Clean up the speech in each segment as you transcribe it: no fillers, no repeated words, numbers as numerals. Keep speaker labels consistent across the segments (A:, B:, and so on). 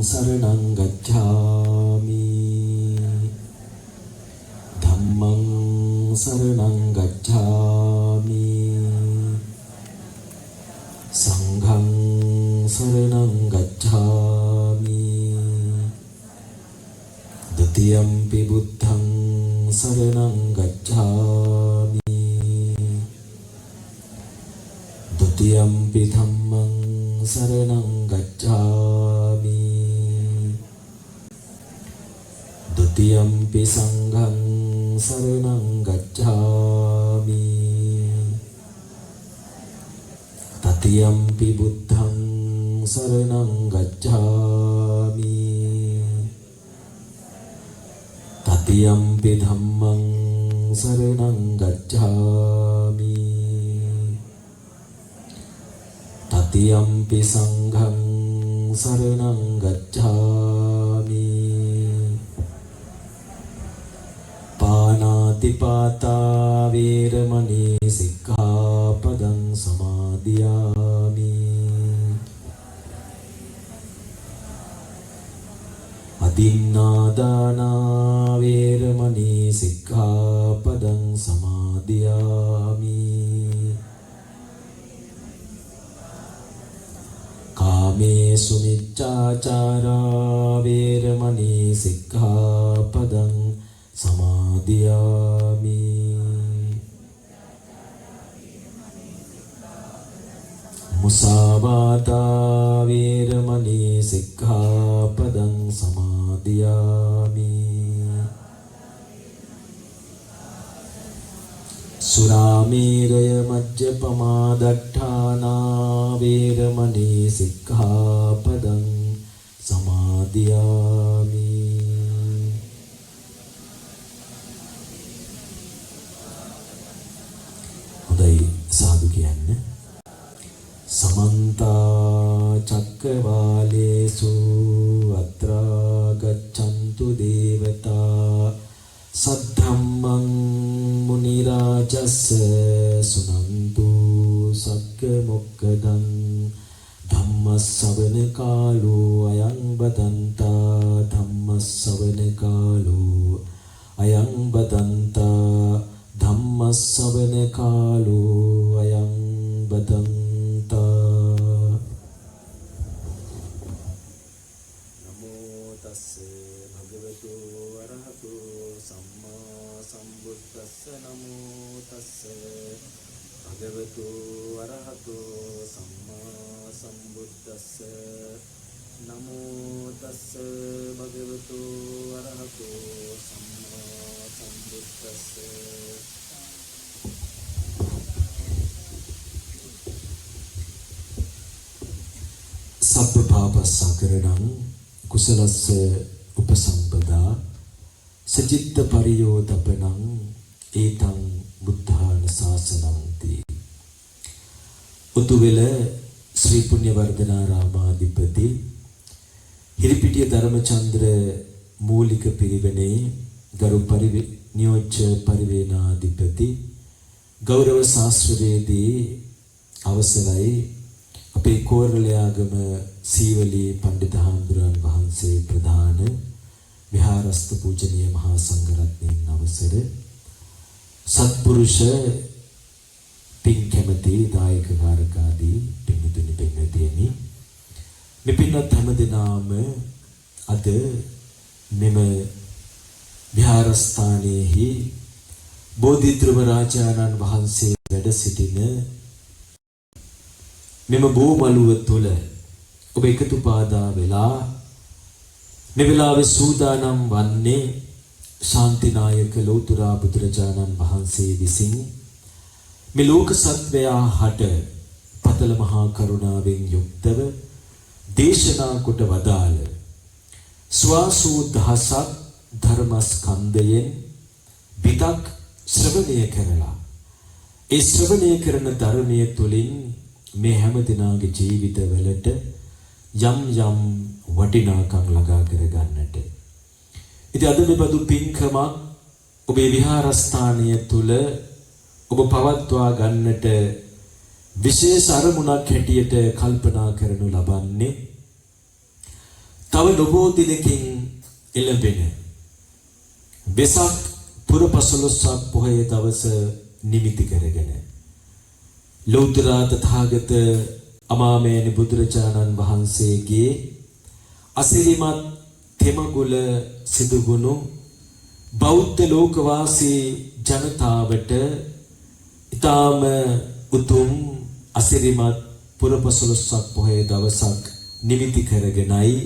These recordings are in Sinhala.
A: සරණං ගච්ඡාමි ධම්මං සරණං ගච්ඡාමි සංඝං සරණං ගච්ඡාමි ဒုတိယံ පි බුද්ධං සරණං ගච්ඡාමි ဒုတိယံ පි ධම්මං සරණං ගච්ඡාමි ဒုတိယံ පි සංඝං සරණං ගච්ඡාමි တတိယံ පි බුද්ධං සරණං ගච්ඡාමි တတိယံ පි ධම්මං සරණං ගච්ඡාමි တတိယံ පි සංඝං සරණං ගච්ඡාමි පාණාති පාතා වේරමණී සික්ඛාපදං සමාදියාමි อดินนาดานาเวรมณีสิกขาปดังสมาธิยามิกาเมสุมิจฉาจาราเวรมณีสิกขาปดังสมาธิยามิมุสาวาทาเวรมณีสิกขาปดังสมาธิยามิสุราเมรยมัจจปมาดัฏฐานาเวรมณีสิกขาปดังสมาธิยามิහොඳයි සාදු කියන්න समन्ता चक्रवालेषु अत्र गच्छन्तु देवता सद्धम्मं मुनिराजस्य सुनन्तु सक्कमुक्कदं धम्मस्सवන කාලෝ අයං බදන්තා ධම්මස්සවන කාලෝ අයං බදන්තා ධම්මස්සවන කාලෝ අයං බදන්තා නමෝ තස්ස භගවතු වරහතු සම්මා සම්බුද්දස්ස නමෝ තස්ස භගවතු වරහතු සම්මා සම්බුද්දස්ස නමෝ තස්ස භගවතු වරහතු සම්මා සම්බුද්දස්ස සබ්බ පාපස්සකරණං කුසලස්ස උපසම්පදා සචිත්ත පරියෝදපනං ඒතං බුද්ධාන ශාසනන්ති උතුවෙල ශ්‍රී පුණ්‍ය වර්ධනාරාමාධිපති හිරිපිටිය ධර්මචන්ද්‍ර මූලික පිරිවෙනේ ගරු නියෝජ්‍ය පරිවේනාධිපති ගෞරව ශාස්ත්‍රවේදී අවසරයි අපේ කෝරළයාගම සීවලී පණ්ඩිත හාමුදුරන් වහන්සේ ප්‍රධාන විහාරස්ත පූජනීය මහා සංඝරත්නයන් අවසර සත්පුරුෂ පින් කැමැති දායක කාරකාදී පින්තුනි පින්වතුනි මෙපින්වත් හැමදෙනාම අද මෙම විහාරස්ථානයේහි බෝධිධ්‍රුව රාජානන් වහන්සේ වැඩ සිටින මෙම බෝමළුව තුළ ඔබ එකතු පාදා වෙලා මේ වෙලාවේ සූදානම් වන්නේ ශාන්තිනායක ලෞතර බුදුරජාණන් වහන්සේ විසින් මේ ලෝක සත්වයා හට පතල මහා කරුණාවෙන් යුක්තව දේශනා කොට වදාළ ස්වාසූ දහසක් ධර්මස්කන්ධයෙන් විතක් ශ්‍රවණය කරලා ඒ ශ්‍රවණය කරන ධර්මයේ තුලින් මේ හැම දිනාගේ ජීවිතවලට යම් යම් වටිනාකම් ළඟා කර ගන්නට. ඉතින් අද මේ බඳු පින්කමක් ඔබේ විහාරස්ථානය තුල ඔබ පවත්වා ගන්නට විශේෂ අරමුණක් හැටියට කල්පනා කරනු ලබන්නේ. තව තව නොබෝ දිනකින් එළඹෙන වෙසක් පුර පසළොස්වක පොහොය දවස නිමිති කරගෙන ලෞතර තථාගත අමාමෑණි බුදුරජාණන් වහන්සේගේ අසිරිමත් තෙමගුල සිදුගුණු බෞද්ධ ලෝකවාසී ජනතාවට ඊටාම උතුම් අසිරිමත් පුරපසළොස්වක පොහොය දවසක් නිමිති කරගෙනයි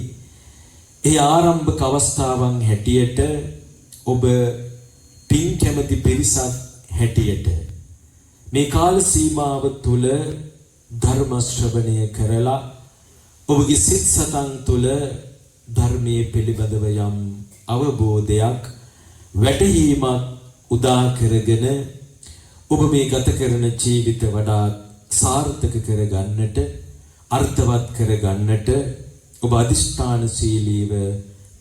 A: ඒ ආරම්භක අවස්ථාවන් හැටියට ඔබ පින් කැමැති පිරිසක් හැටියට මේ කාල සීමාව තුල ධර්ම ශ්‍රවණය කරලා ඔබගේ සිත් සතන් තුල ධර්මයේ පිළිබඳව යම් අවබෝධයක් වැටහීමක් උදා කරගෙන ඔබ මේ ගත කරන ජීවිත වඩා සාර්ථක කරගන්නට අර්ථවත් කරගන්නට ඔබ අදිෂ්ඨානශීලීව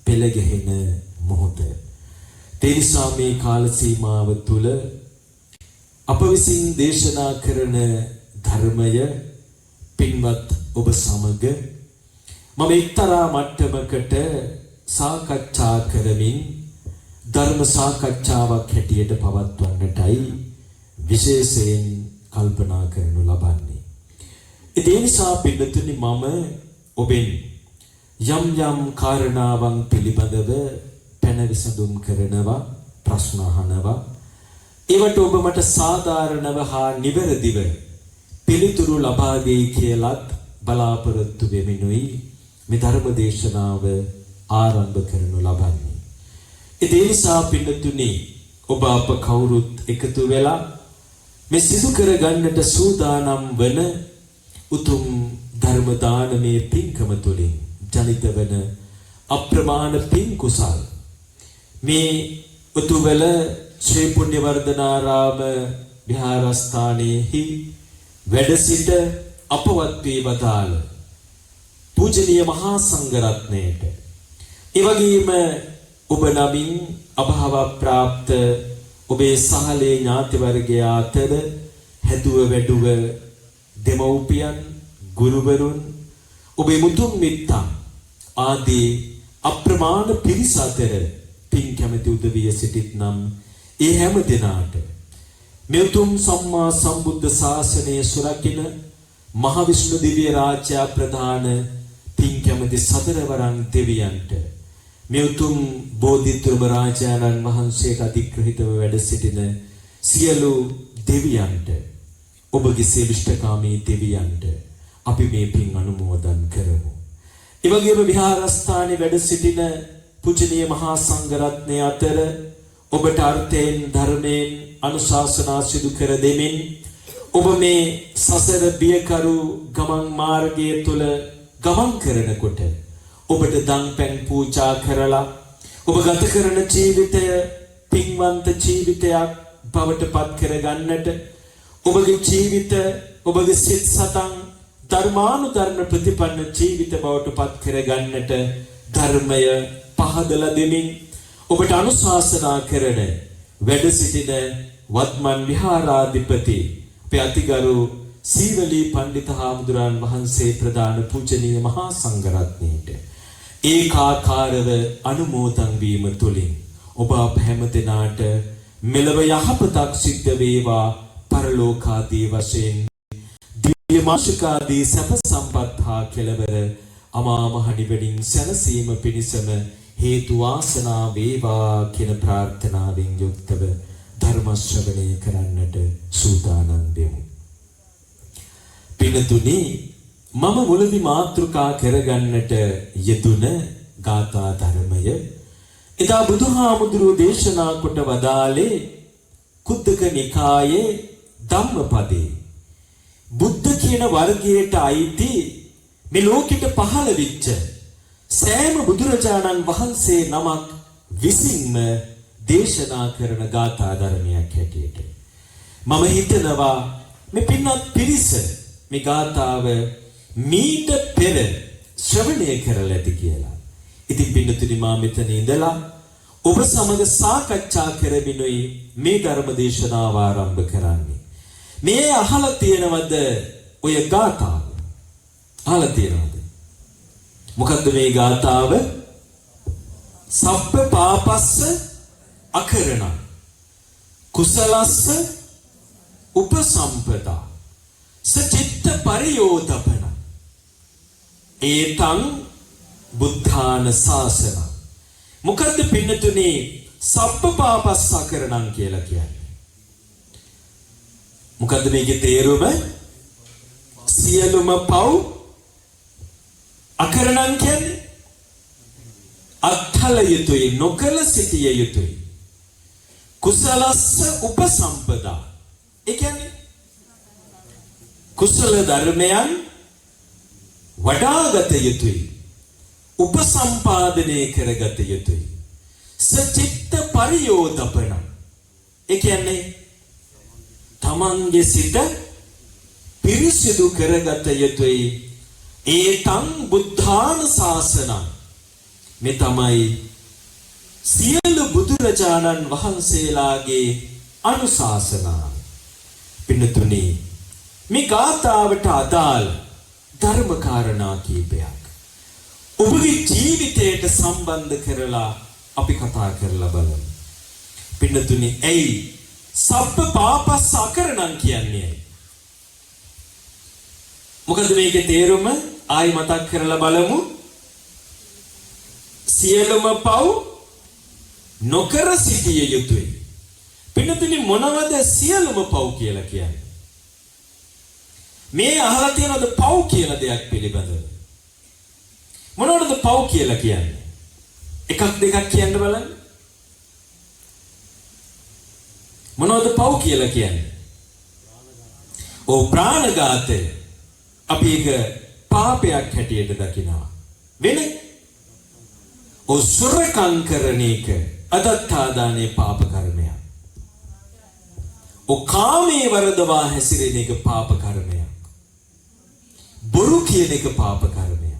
A: පෙළ ගැහෙන මොහොත. ඒ නිසා මේ කාල සීමාව තුල අප විසින් දේශනා කරන ධර්මය පින්වත් ඔබ සමග මම එක්තරා මට්ටමකට සාකච්ඡා කරමින් ධර්ම සාකච්ඡාවක් හැටියට පවත්වන්නටයි විශේෂයෙන් කල්පනා කරනු ලබන්නේ. ඒ නිසා පින්නතුනි මම ඔබෙන් යම් යම් කාරණාවන් පිළිබඳව පැන විසඳුම් කරනවා ප්‍රශ්න අහනවා ඒවට ඔබ මට සාධාරණව හා නිවැරදිව පිළිතුරු ලබා දෙයි කියලාත් බලාපොරොත්තු වෙමිනුයි මේ ධර්ම දේශනාව ආරම්භ කරනු ලබන්නේ. ඒ නිසා පින්නතුනි ඔබ අප කවුරුත් එකතු වෙලා මේ සිදු කර ගන්නට සූදානම් වන උතුම් ධර්ම දානමේ පින්කම තුලින් ජනිත වන අප්‍රමාණ පින් කුසල් මේ උතුවල ශ්‍රී පුණ්‍යවර්ධනාරාම විහාරස්ථානයේහි වැඩ සිට අපවත් වී වදාළ පූජනීය මහා සංඝරත්නයට ඒ වගේම ඔබ නමින් අභාව ප්‍රාප්ත ඔබේ සහලේ ඥාති වර්ගයා අතර හැදුව වැඩුව දෙමව්පියන් ගුරුවරුන් ඔබේ මුතුන් මිත්තන් ආදී අප්‍රමාණ පිරිස අතර පින් කැමැති උදවිය සිටිත් නම් ඒ හැම දිනාට මේ උතුම් සම්මා සම්බුද්ධ ශාසනය සුරකින්න මහ විෂ්ණු දිව්‍ය රාජ්‍ය ප්‍රධාන පින් කැමැති සතරවරන් දෙවියන්ට මේ උතුම් බෝධිත්‍රම රාජානන් වහන්සේට අධිග්‍රහිතව වැඩ සිටින සියලු දෙවියන්ට ඔබගේ සේවිෂ්ඨකාමී දෙවියන්ට අපි මේ පින් අනුමෝදන් කරමු. ඒ වගේම විහාරස්ථානයේ වැඩ සිටින පූජනීය මහා සංඝරත්නය අතර ඔබට අර්ථයෙන් ධර්මයෙන් අනුශාසනා සිදු කර දෙමින් ඔබ මේ සසර බියකරු ගමන් මාර්ගය තුල ගමන් කරනකොට ඔබට දන් පැන් පූජා කරලා ඔබ ගත කරන ජීවිතය පින්වන්ත ජීවිතයක් බවට පත් කරගන්නට ඔබගේ ජීවිත ඔබගේ සිත් සතන් ධර්මානුධර්ම ප්‍රතිපන්න ජීවිත බවට පත් කරගන්නට ධර්මය පහදලා දෙමින් ඔබට අනුශාසනා කරන වැඩ සිටින වත්මන් විහාරාධිපති අපේ අතිගරු සීවලී පණ්ඩිත හාමුදුරන් වහන්සේ ප්‍රදාන පූජනීය මහා සංඝරත්නයට ඒකාකාරව අනුමෝදන් වීම තුලින් ඔබ අප හැම දිනාට මෙලව යහපතක් සිද්ධ වේවා පරලෝකාදී වශයෙන් දිව්‍ය මාර්ගාදී සැප සම්පත් හා කෙලවර අමා මහ නිවනින් සැනසීම පිණිසම හේතු වාසනා වේවා කියන ප්‍රාර්ථනාවෙන් යුක්තව ධර්ම ශ්‍රවණය කරන්නට සූදානම් වෙමු. පින්තුනි මම මුලදී මාතෘකා කරගන්නට යෙදුන ගාථා ධර්මය එදා බුදුහාමුදුරුවෝ දේශනා කොට වදාළේ කුද්දක නිකායේ ධම්මපදේ බුද්ධ කියන වර්ගයට අයිති මේ ලෝකෙට පහළ වෙච්ච සෑම බුදුරජාණන් වහන්සේ නමක් විසින්ම දේශනා කරන ගාථා ධර්මයක් හැටියට මම හිතනවා මේ පින්වත් පිරිස මේ ගාථාව මීට පෙර ශ්‍රවණය කරලා ඇති කියලා. ඉතින් පින්නතුනි මා මෙතන ඉඳලා ඔබ සමග සාකච්ඡා කරමිනුයි මේ ධර්ම දේශනාව ආරම්භ කරන්නේ. මේ අහලා තියෙනවද ඔය ගාථාව? අහලා තියෙනවද? මොකද්ද මේ ගාථාව? සබ්බ පාපස්ස අකරණං කුසලස්ස උපසම්පදා සචිත්ත පරියෝදපන ඒතං බුද්ධාන ශාසන. මොකද්ද පින්නතුනේ සබ්බ පාපස්ස අකරණං කියලා කියන්නේ? මොකද්ද මේකේ තේරුම? සියලුම පව් අකරණං කියන්නේ අත්හල යුතුයි, නොකල සිටිය යුතුයි. කුසලස්ස උපසම්පදා, ඒ කියන්නේ කුසල ධර්මයන් වඩාගත යුතුයි, උපසම්පාදනය කරගත යුතුයි. සචිත්ත පරියෝදපන, ඒ කියන්නේ තමන්ගේ සිත පිරිසිදු කරගත යුතුයි. ඒතං බුද්ධාන ශාසනං, මේ තමයි සියලු බුදුරජාණන් වහන්සේලාගේ අනුශාසනා. පින්නතුනි, මේ ගාථාවට අදාළ ධර්ම කාරණා කීපයක් ඔබගේ ජීවිතයට සම්බන්ධ කරලා අපි කතා කරලා බලමු. පින්නතුනි, ඇයි සබ්බ පාපස්ස අකරණං කියන්නේ? මොකද මේකේ තේරුම? ආයි මතක් කරලා බලමු. සියලුම පව් නොකර සිටිය යුතුයි. පින්නතුනි, මොනවද සියලුම පව් කියලා කියන්නේ? මේ අහලා තියෙනවද පව් කියලා දෙයක් පිළිබඳව? මොනවද පව් කියලා කියන්නේ? එකක් දෙකක් කියන්න බලන්න. මොනවද පව් කියලා කියන්නේ? ප්‍රාණඝාතය. අපි ඒක පාපයක් හැටියට දකිනවා. වෙන සොරකම් කරන එක අදත්තාදානයේ පාප කර්මයක්. කාමයේ වරදවා හැසිරෙන එක පාප කර්මයක්. බොරු කියන එක පාප කර්මයක්.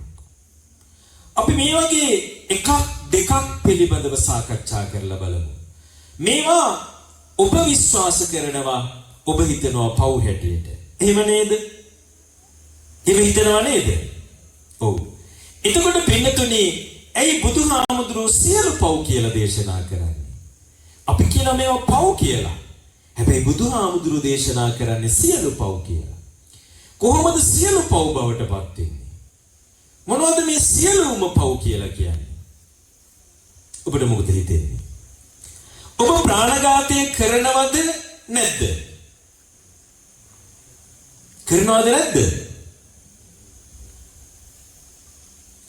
A: අපි මේ වගේ එකක් දෙකක් පිළිබඳව සාකච්ඡා කරලා බලමු. මේවා ඔබ විශ්වාස කරනවා, ඔබ හිතනවා පව් හැටියට. එහෙම නේද? එහෙම හිතනවා නේද? ඔව්. එතකොට පින්නතුනි, ඇයි බුදුහාමුදුරුවෝ සියලු පව් කියලා දේශනා කරන්නේ? අපි කියන මේවා පව් කියලා. හැබැයි බුදුහාමුදුරුවෝ දේශනා කරන්නේ සියලු පව් කියලා. කොහොමද සියලු පව් බවට පත් වෙන්නේ? මොනවද මේ සියලුම පව් කියලා කියන්නේ? ඔබට මොකද හිතෙන්නේ? ඔබ ප්‍රාණඝාතය කරනවද නැද්ද? කරනවද නැද්ද?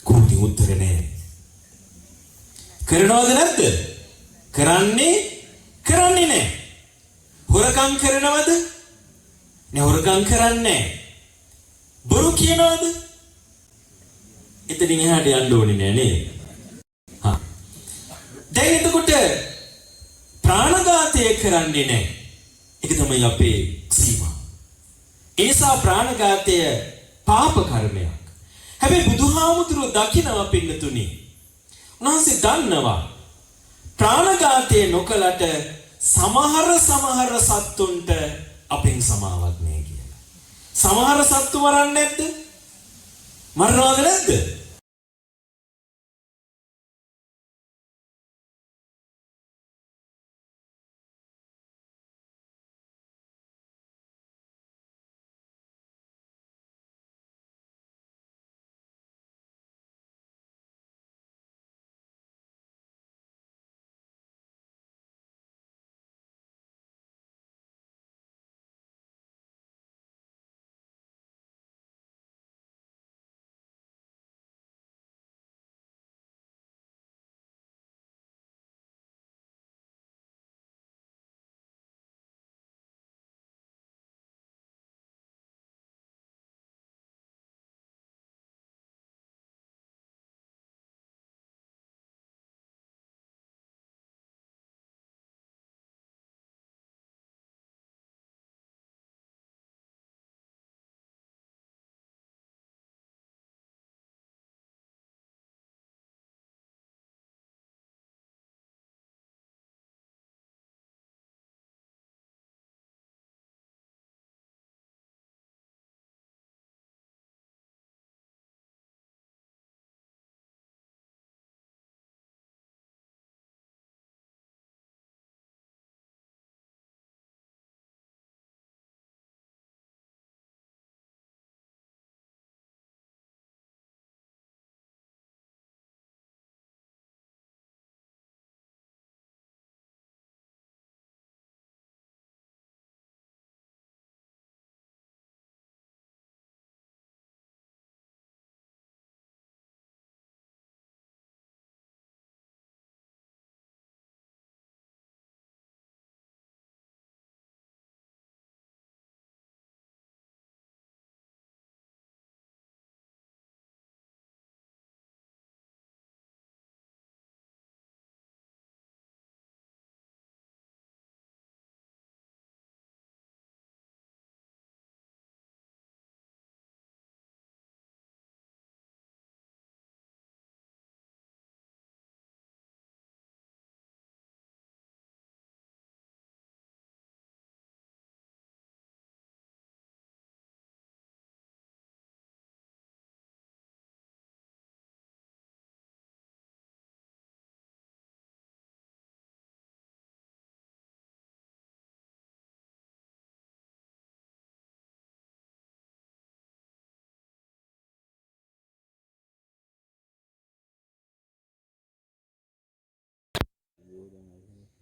A: කුටි උත්තර නැහැ. කරනවද නැද්ද? කරන්නේ නැහැ. හොරකම් කරනවද? නෑ, හොරකම් කරන්නේ නැහැ. බොරු කියනවද? එතනින් එහාට යන්න ඕනේ නෑ නේද? හා. දැන් එතකොට ප්‍රාණඝාතය කරන්නේ නැහැ. ඒක තමයි අපේ සීමා. ඒ නිසා ප්‍රාණඝාතය පාප කර්මයක්. හැබැයි බුදුහාමුදුරුවෝ දකිනවා පින්නතුනි. උන්වහන්සේ දන්නවා ප්‍රාණඝාතය නොකලට සමහර සත්තුන්ට අපෙන් සමාවක් නැහැ කියලා. සමහර සත්තු මරන්නේ නැද්ද? මරනවද නැද්ද?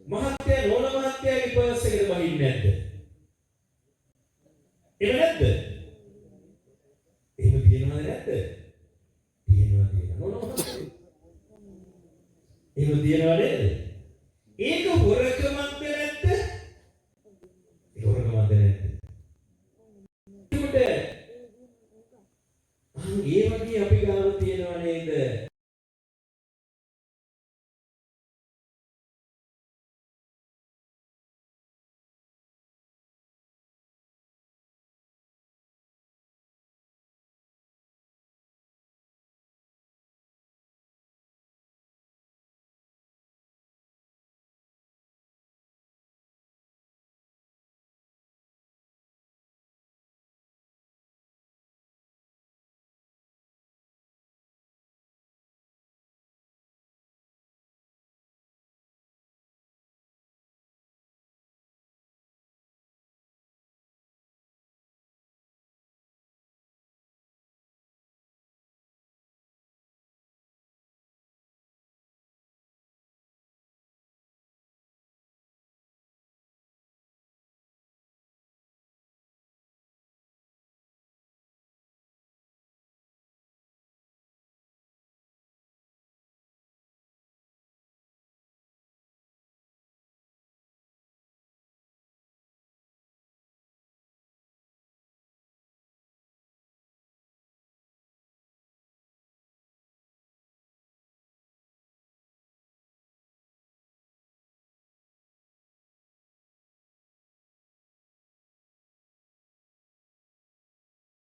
A: මහත්තයා නෝන මහත්තයාගේ පර්ස් එකට බහින්නේ නැද්ද? එහෙම නැද්ද? එහෙම තියෙනවද නැද්ද? තියෙනවා. නෝන මහත්තයා. එහෙම තියෙනව නේද? ඒක හොරකමක්ද නැද්ද? ඒක හොරකමක්ද නැද්ද? ඒ වගේ අපි ගාව තියෙනව නේද?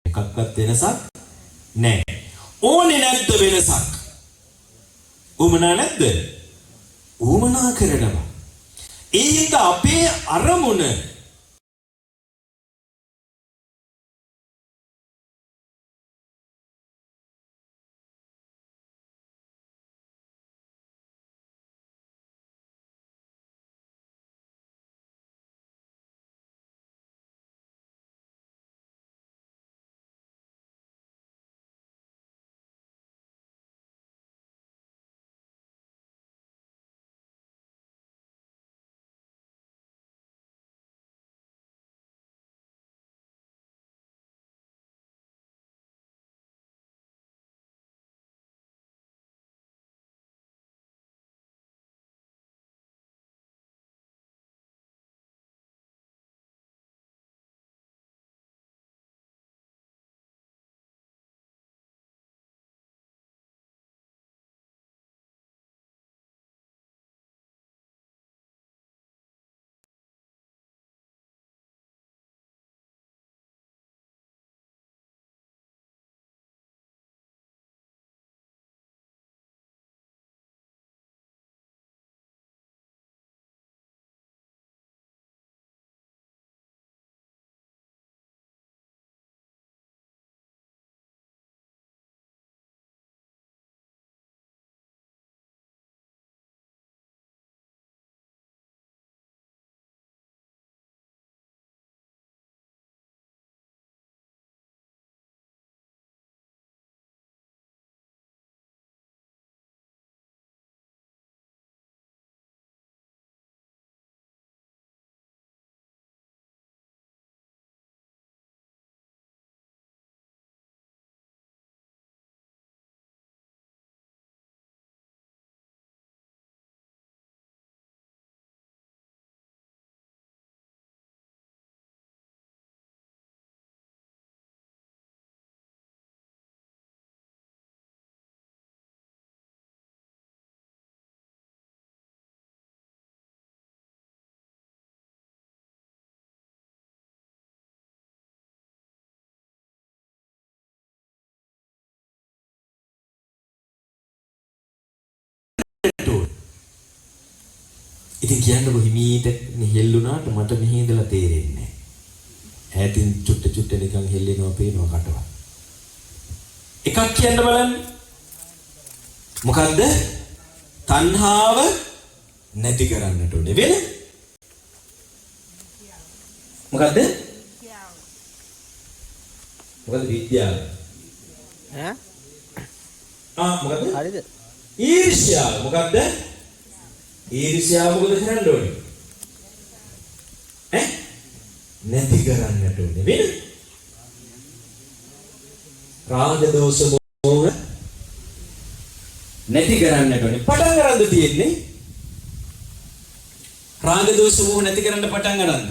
A: එකක්වත් වෙනසක් නැහැ. ඕනේ නැද්ද වෙනසක්? උමනා නැද්ද? උමනා කරනවා. ඒක අපේ අරමුණ. ඉතින් කියන්නකො හිමීට හෙල්ලුණාට මට මෙහි ඉඳලා තේරෙන්නේ නැහැ. ඈතින් චුට්ට නිකන් හෙල්ලෙනවා පේනවා කටවත්. එකක් කියන්න බලන්න. මොකද්ද? තණ්හාව නැති කරන්නට ඕනේ. වෙන? මොකද්ද? මොකද්ද විද්‍යාව? ඈ? මොකද්ද? හරිද? ඊර්ෂ්‍යාව. මොකද්ද? ඊර්ෂ්‍යාව මොකද කරන්න ඕනේ? නැති කරන්නට ඕනේ. වෙන රාග දෝෂ මොහ නැති කරන්නට ඕනේ. පටන් ගන්නද තියෙන්නේ? රාග දෝෂ මොහ නැති කරන්න පටන් ගන්නද?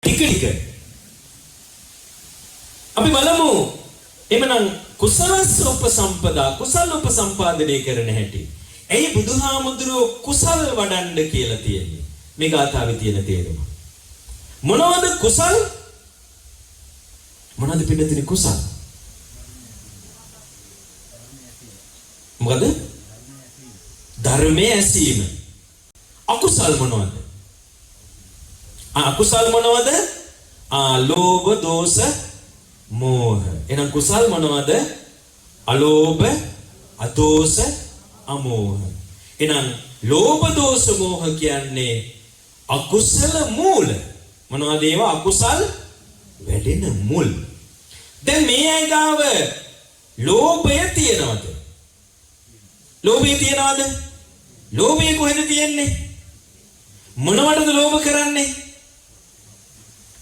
A: ටික ටික. අපි බලමු එමනම් කුසලස්ස උපසම්පදා කුසල උපසම්පාදනය කරන හැටි. ඇයි බුදුහාමුදුරුවෝ කුසල් වඩන්න කියලා තියෙන්නේ? මේ ගාථාවේ තියෙන තේරුම. මොනවද කුසල්? මොනවද පිළිතුරු කුසල්? මොකද? ධර්මයේ ඇසීම. අකුසල් මොනවද? අකුසල් මොනවද? ලෝභ, දෝෂ, මෝහ. එහෙනම් කුසල් මොනවද? අලෝභ, අදෝෂ, අමෝහ. එහෙනම් ලෝභ, දෝෂ, මෝහ කියන්නේ අකුසල මූල. මොනවද ඒවා? අකුසල් වැඩෙන මුල්. දැන් මේ අය ගාව ලෝභය තියනවද? ලෝභය තියනවද? ලෝභය කොහෙද තියෙන්නේ? මොනවටද ලෝභ කරන්නේ?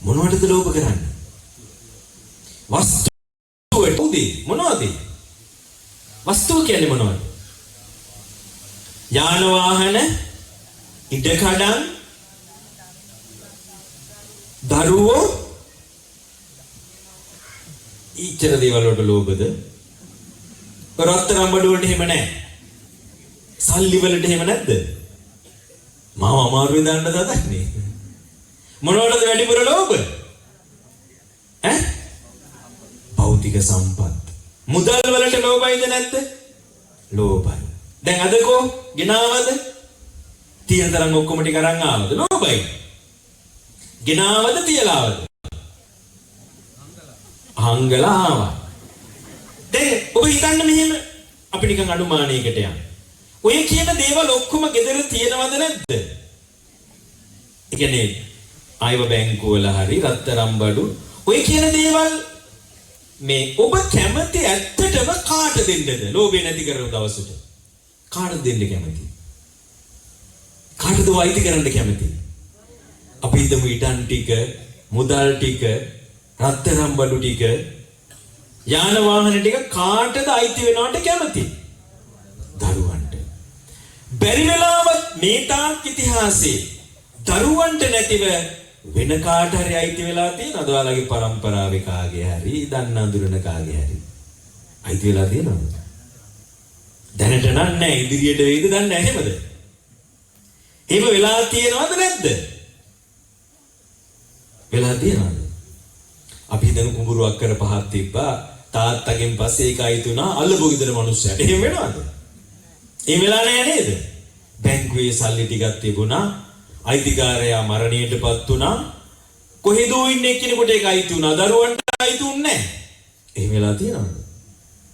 A: මොනවටද ලෝභ කරන්නේ? වස්තුවට. මොනවද? වස්තුව කියන්නේ මොනවද? යාන වාහන, ඉඩකඩම්, දරුවෝ, ඊතර දේවල් වලට ලෝභද? රත්තරන් බඩු වලට එහෙම නැහැ. සල්ලි වලට එහෙම නැද්ද? මාව අමාරුවෙන් දාන්න දදන්නේ. මොනවටද වැඩිපුර ලෝභ? භෞතික සම්පත්. මුදල් වලට ලෝභයිද නැද්ද? ලෝභයි. දැන් අදකෝ ගෙනාවද? තියෙන තරම් ඔක්කොම ටික අරන් ආවද? ලෝභයි. ගෙනාවද තියලාවද? හංගලා ආවා. දැන් ඔබ හිතන්න මෙහෙම අපි නිකන් අනුමානයකට යන්න. ඔය කියන දේවල් ඔක්කොම ගෙදර තියෙනවද නැද්ද? ඒ කියන්නේ ආයව බැංකුවල හරි රත්තරන් බඩු ඔය කියන දේවල් මේ ඔබ කැමති ඇත්තටම කාට දෙන්නද? ලෝභය නැති කරන දවසට. කාටද දෙන්න කැමති? කාටද වෛද්‍ය කරන්න කැමති? අපි හිතමු ඉඩම් ටික, මුදල් ටික, රත්තරන් බඩු ටික, යාන වාහන ටික කාටද අයිති වෙනවට කැමති? දරුවන්ට. බැරි වෙලාවත් මේ තාක් ඉතිහාසයේ දරුවන්ට නැතිව වෙන කාට හරි අයිති වෙලා තියෙනවද? ඔයාලගේ පරම්පරාවේ කාගේ හරි, දන්න අඳුරන කාගේ හරි අයිති වෙලා තියෙනවද? දැනට නැහැ. ඉදිරියට වෙයිද දන්නේ නැහැ. එහෙමද? එහෙම වෙලා තියෙනවද නැද්ද? වෙලා තියෙනවද? අපි හිතන කුඹුරුවක් කර පහක් තිබ්බා. තාත්තගෙන් පස්සේ ඒක අයිති වුණා අල්ලපු ගෙදර මිනිස්සුන්ට. එහෙම වෙනවද? ඒ වෙලා නැහැ නේද? බැංකුවේ සල්ලි ටිකක් තිබුණා. අයිතිකාරයා මරණයටපත් වුණා. කොහෙදෝ ඉන්න එක්කෙනෙකුට ඒක අයිති වුණා. දරුවන්ට අයිති උන්නේ නැහැ. එහෙම වෙලා තියෙනවද?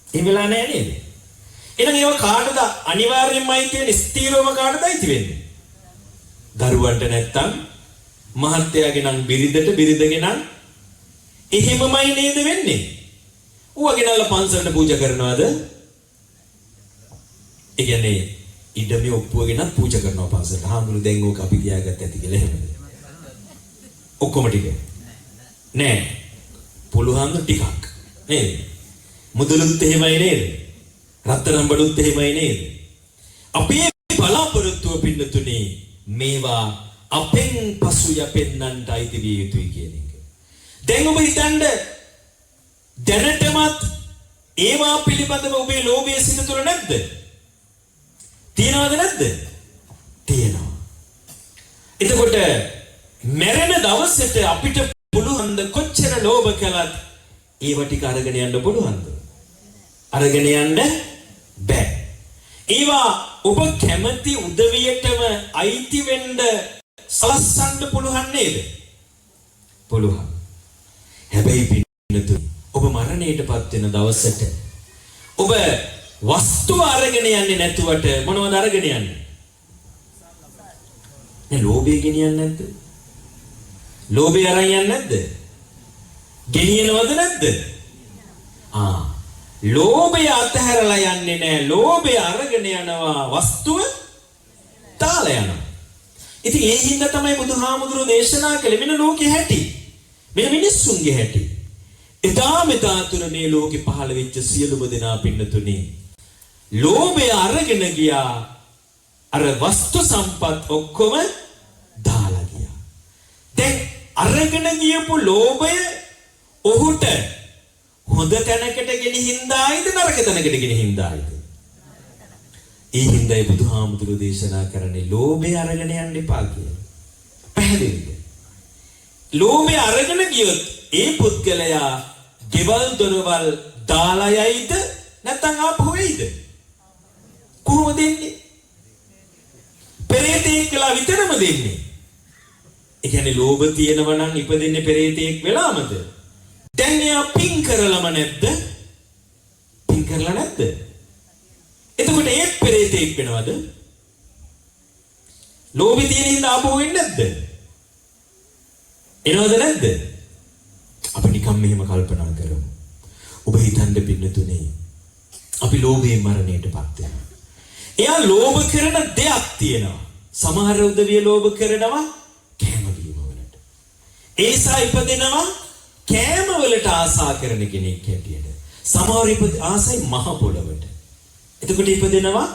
A: එහෙම වෙලා නැහැ නේද? එහෙනම් ඒව කාටද අනිවාර්යයෙන්ම අයිති වෙන්නේ? ස්ථීරවම කාටද අයිති වෙන්නේ? දරුවන්ට නැත්තම් මහත්තයාගේ නම් බිරිඳට, බිරිඳගේ නම් එහෙමමයි නේද වෙන්නේ? ඌව ගෙනල්ලා පන්සලට පූජා කරනවද? ඒ කියන්නේ ඉඩමේ ඔප්පුව ගෙනත් පූජා කරනවා පන්සලට. හාමුදුරු දැන් ඕක අපි තියාගත්ත ඇති කියලා එහෙමද? ඔක්කොම ටික නෑ. පුළුවන් ටිකක් නේද? මුදලුත් එහෙමයි නේද? රත්තරන් බඩුත් එහෙමයි නේද? අපේ බලාපොරොත්තුව පින්නතුනේ මේවා අපෙන් පසු යපෙන්නන්ට අයිති විය යුතුයි කියන එක. දැන් ඔබ හිතන්න දැනටමත් ඒවා පිළිබඳව ඔබේ ලෝභය සිත තුළ නැද්ද? තියනවද නැද්ද? තියෙනවා. එතකොට මැරෙන දවසට අපිට පුළුවන් ද කොච්චර ලෝභ කළත් ඒව ටික අරගෙන යන්න පුළුවන්ද? අරගෙන යන්න බෑ. ඒවා ඔබ කැමති උදවියටම අයිති වෙන්න සලස්සන්න පුළුවන් නේද? පුළුවන්. හැබැයි පින්නතුනි ඔබ මරණයටපත් වෙන දවසට ඔබ වස්තුව අරගෙන යන්නේ නැතුවට මොනවද අරගෙන යන්නේ? නේ ලෝභය ගෙනියන්නේ නැද්ද? ලෝභය අරන් යන්නේ නැද්ද? ගෙනියනවද නැද්ද? ලෝභය අතහැරලා යන්නේ නැහැ. ලෝභය අරගෙන යනවා වස්තුව දාලා යනවා. ඉතින් ඒ හින්දා තමයි බුදුහාමුදුරුවෝ දේශනා කළේ මෙන්න ලෝකේ හැටි. මෙන්න මිනිස්සුන්ගේ හැටි. එදා මෙදා තුන මේ ලෝකේ පහළ වෙච්ච සියලුම දෙනා පින්නතුනේ ලෝභය අරගෙන ගියා. අර වස්තු සම්පත් ඔක්කොම දාලා ගියා. දැන් අරගෙන ගියපු ලෝභය ඔහුට හොඳ තැනකට ගෙනිහින් දායිද නරක තැනකට ගෙනිහින් දායිද? ඒ හින්දායි බුදුහාමුදුරුවෝ දේශනා කරන්නේ ලෝභය අරගෙන යන්න එපා කියලා. පැහැදිලිද? ලෝභය අරගෙන ගියොත් ඒ පුද්ගලයා ගෙවල් දොරවල් දාලා යයිද නැත්නම් ආපහු වෙයිද? කොහොමද දෙන්නේ? පෙරේතෙක් වෙලා විතරම දෙන්නේ. ඒ කියන්නේ ලෝභ තියෙනවා නම් ඉපදෙන්නේ පෙරේතෙක් වෙලාමද? දැන් එයා පින් කරලම නැද්ද? පින් කරලා නැද්ද? එතකොට ඒත් පෙරේතෙක් වෙනවද? ලෝභය තියෙන හින්දා ආපහු වෙන්නේ නැද්ද? එනවද නැද්ද? අපි නිකම් මෙහෙම කල්පනා කරමු. ඔබ හිතන්න පින්නතුනේ අපි ලෝභයෙන් මරණයටපත් වෙනවා. එයා ලෝභ කරන දෙයක් තියෙනවා. සමහර උදවිය ලෝභ කරනවා කෑම බීම වලට. ඒසා ඉපදෙනවා කෑම වලට ආසා කරන කෙනෙක් හැටියට. සමහර ආසයි මහ පොළවට. එතකොට ඉපදෙනවා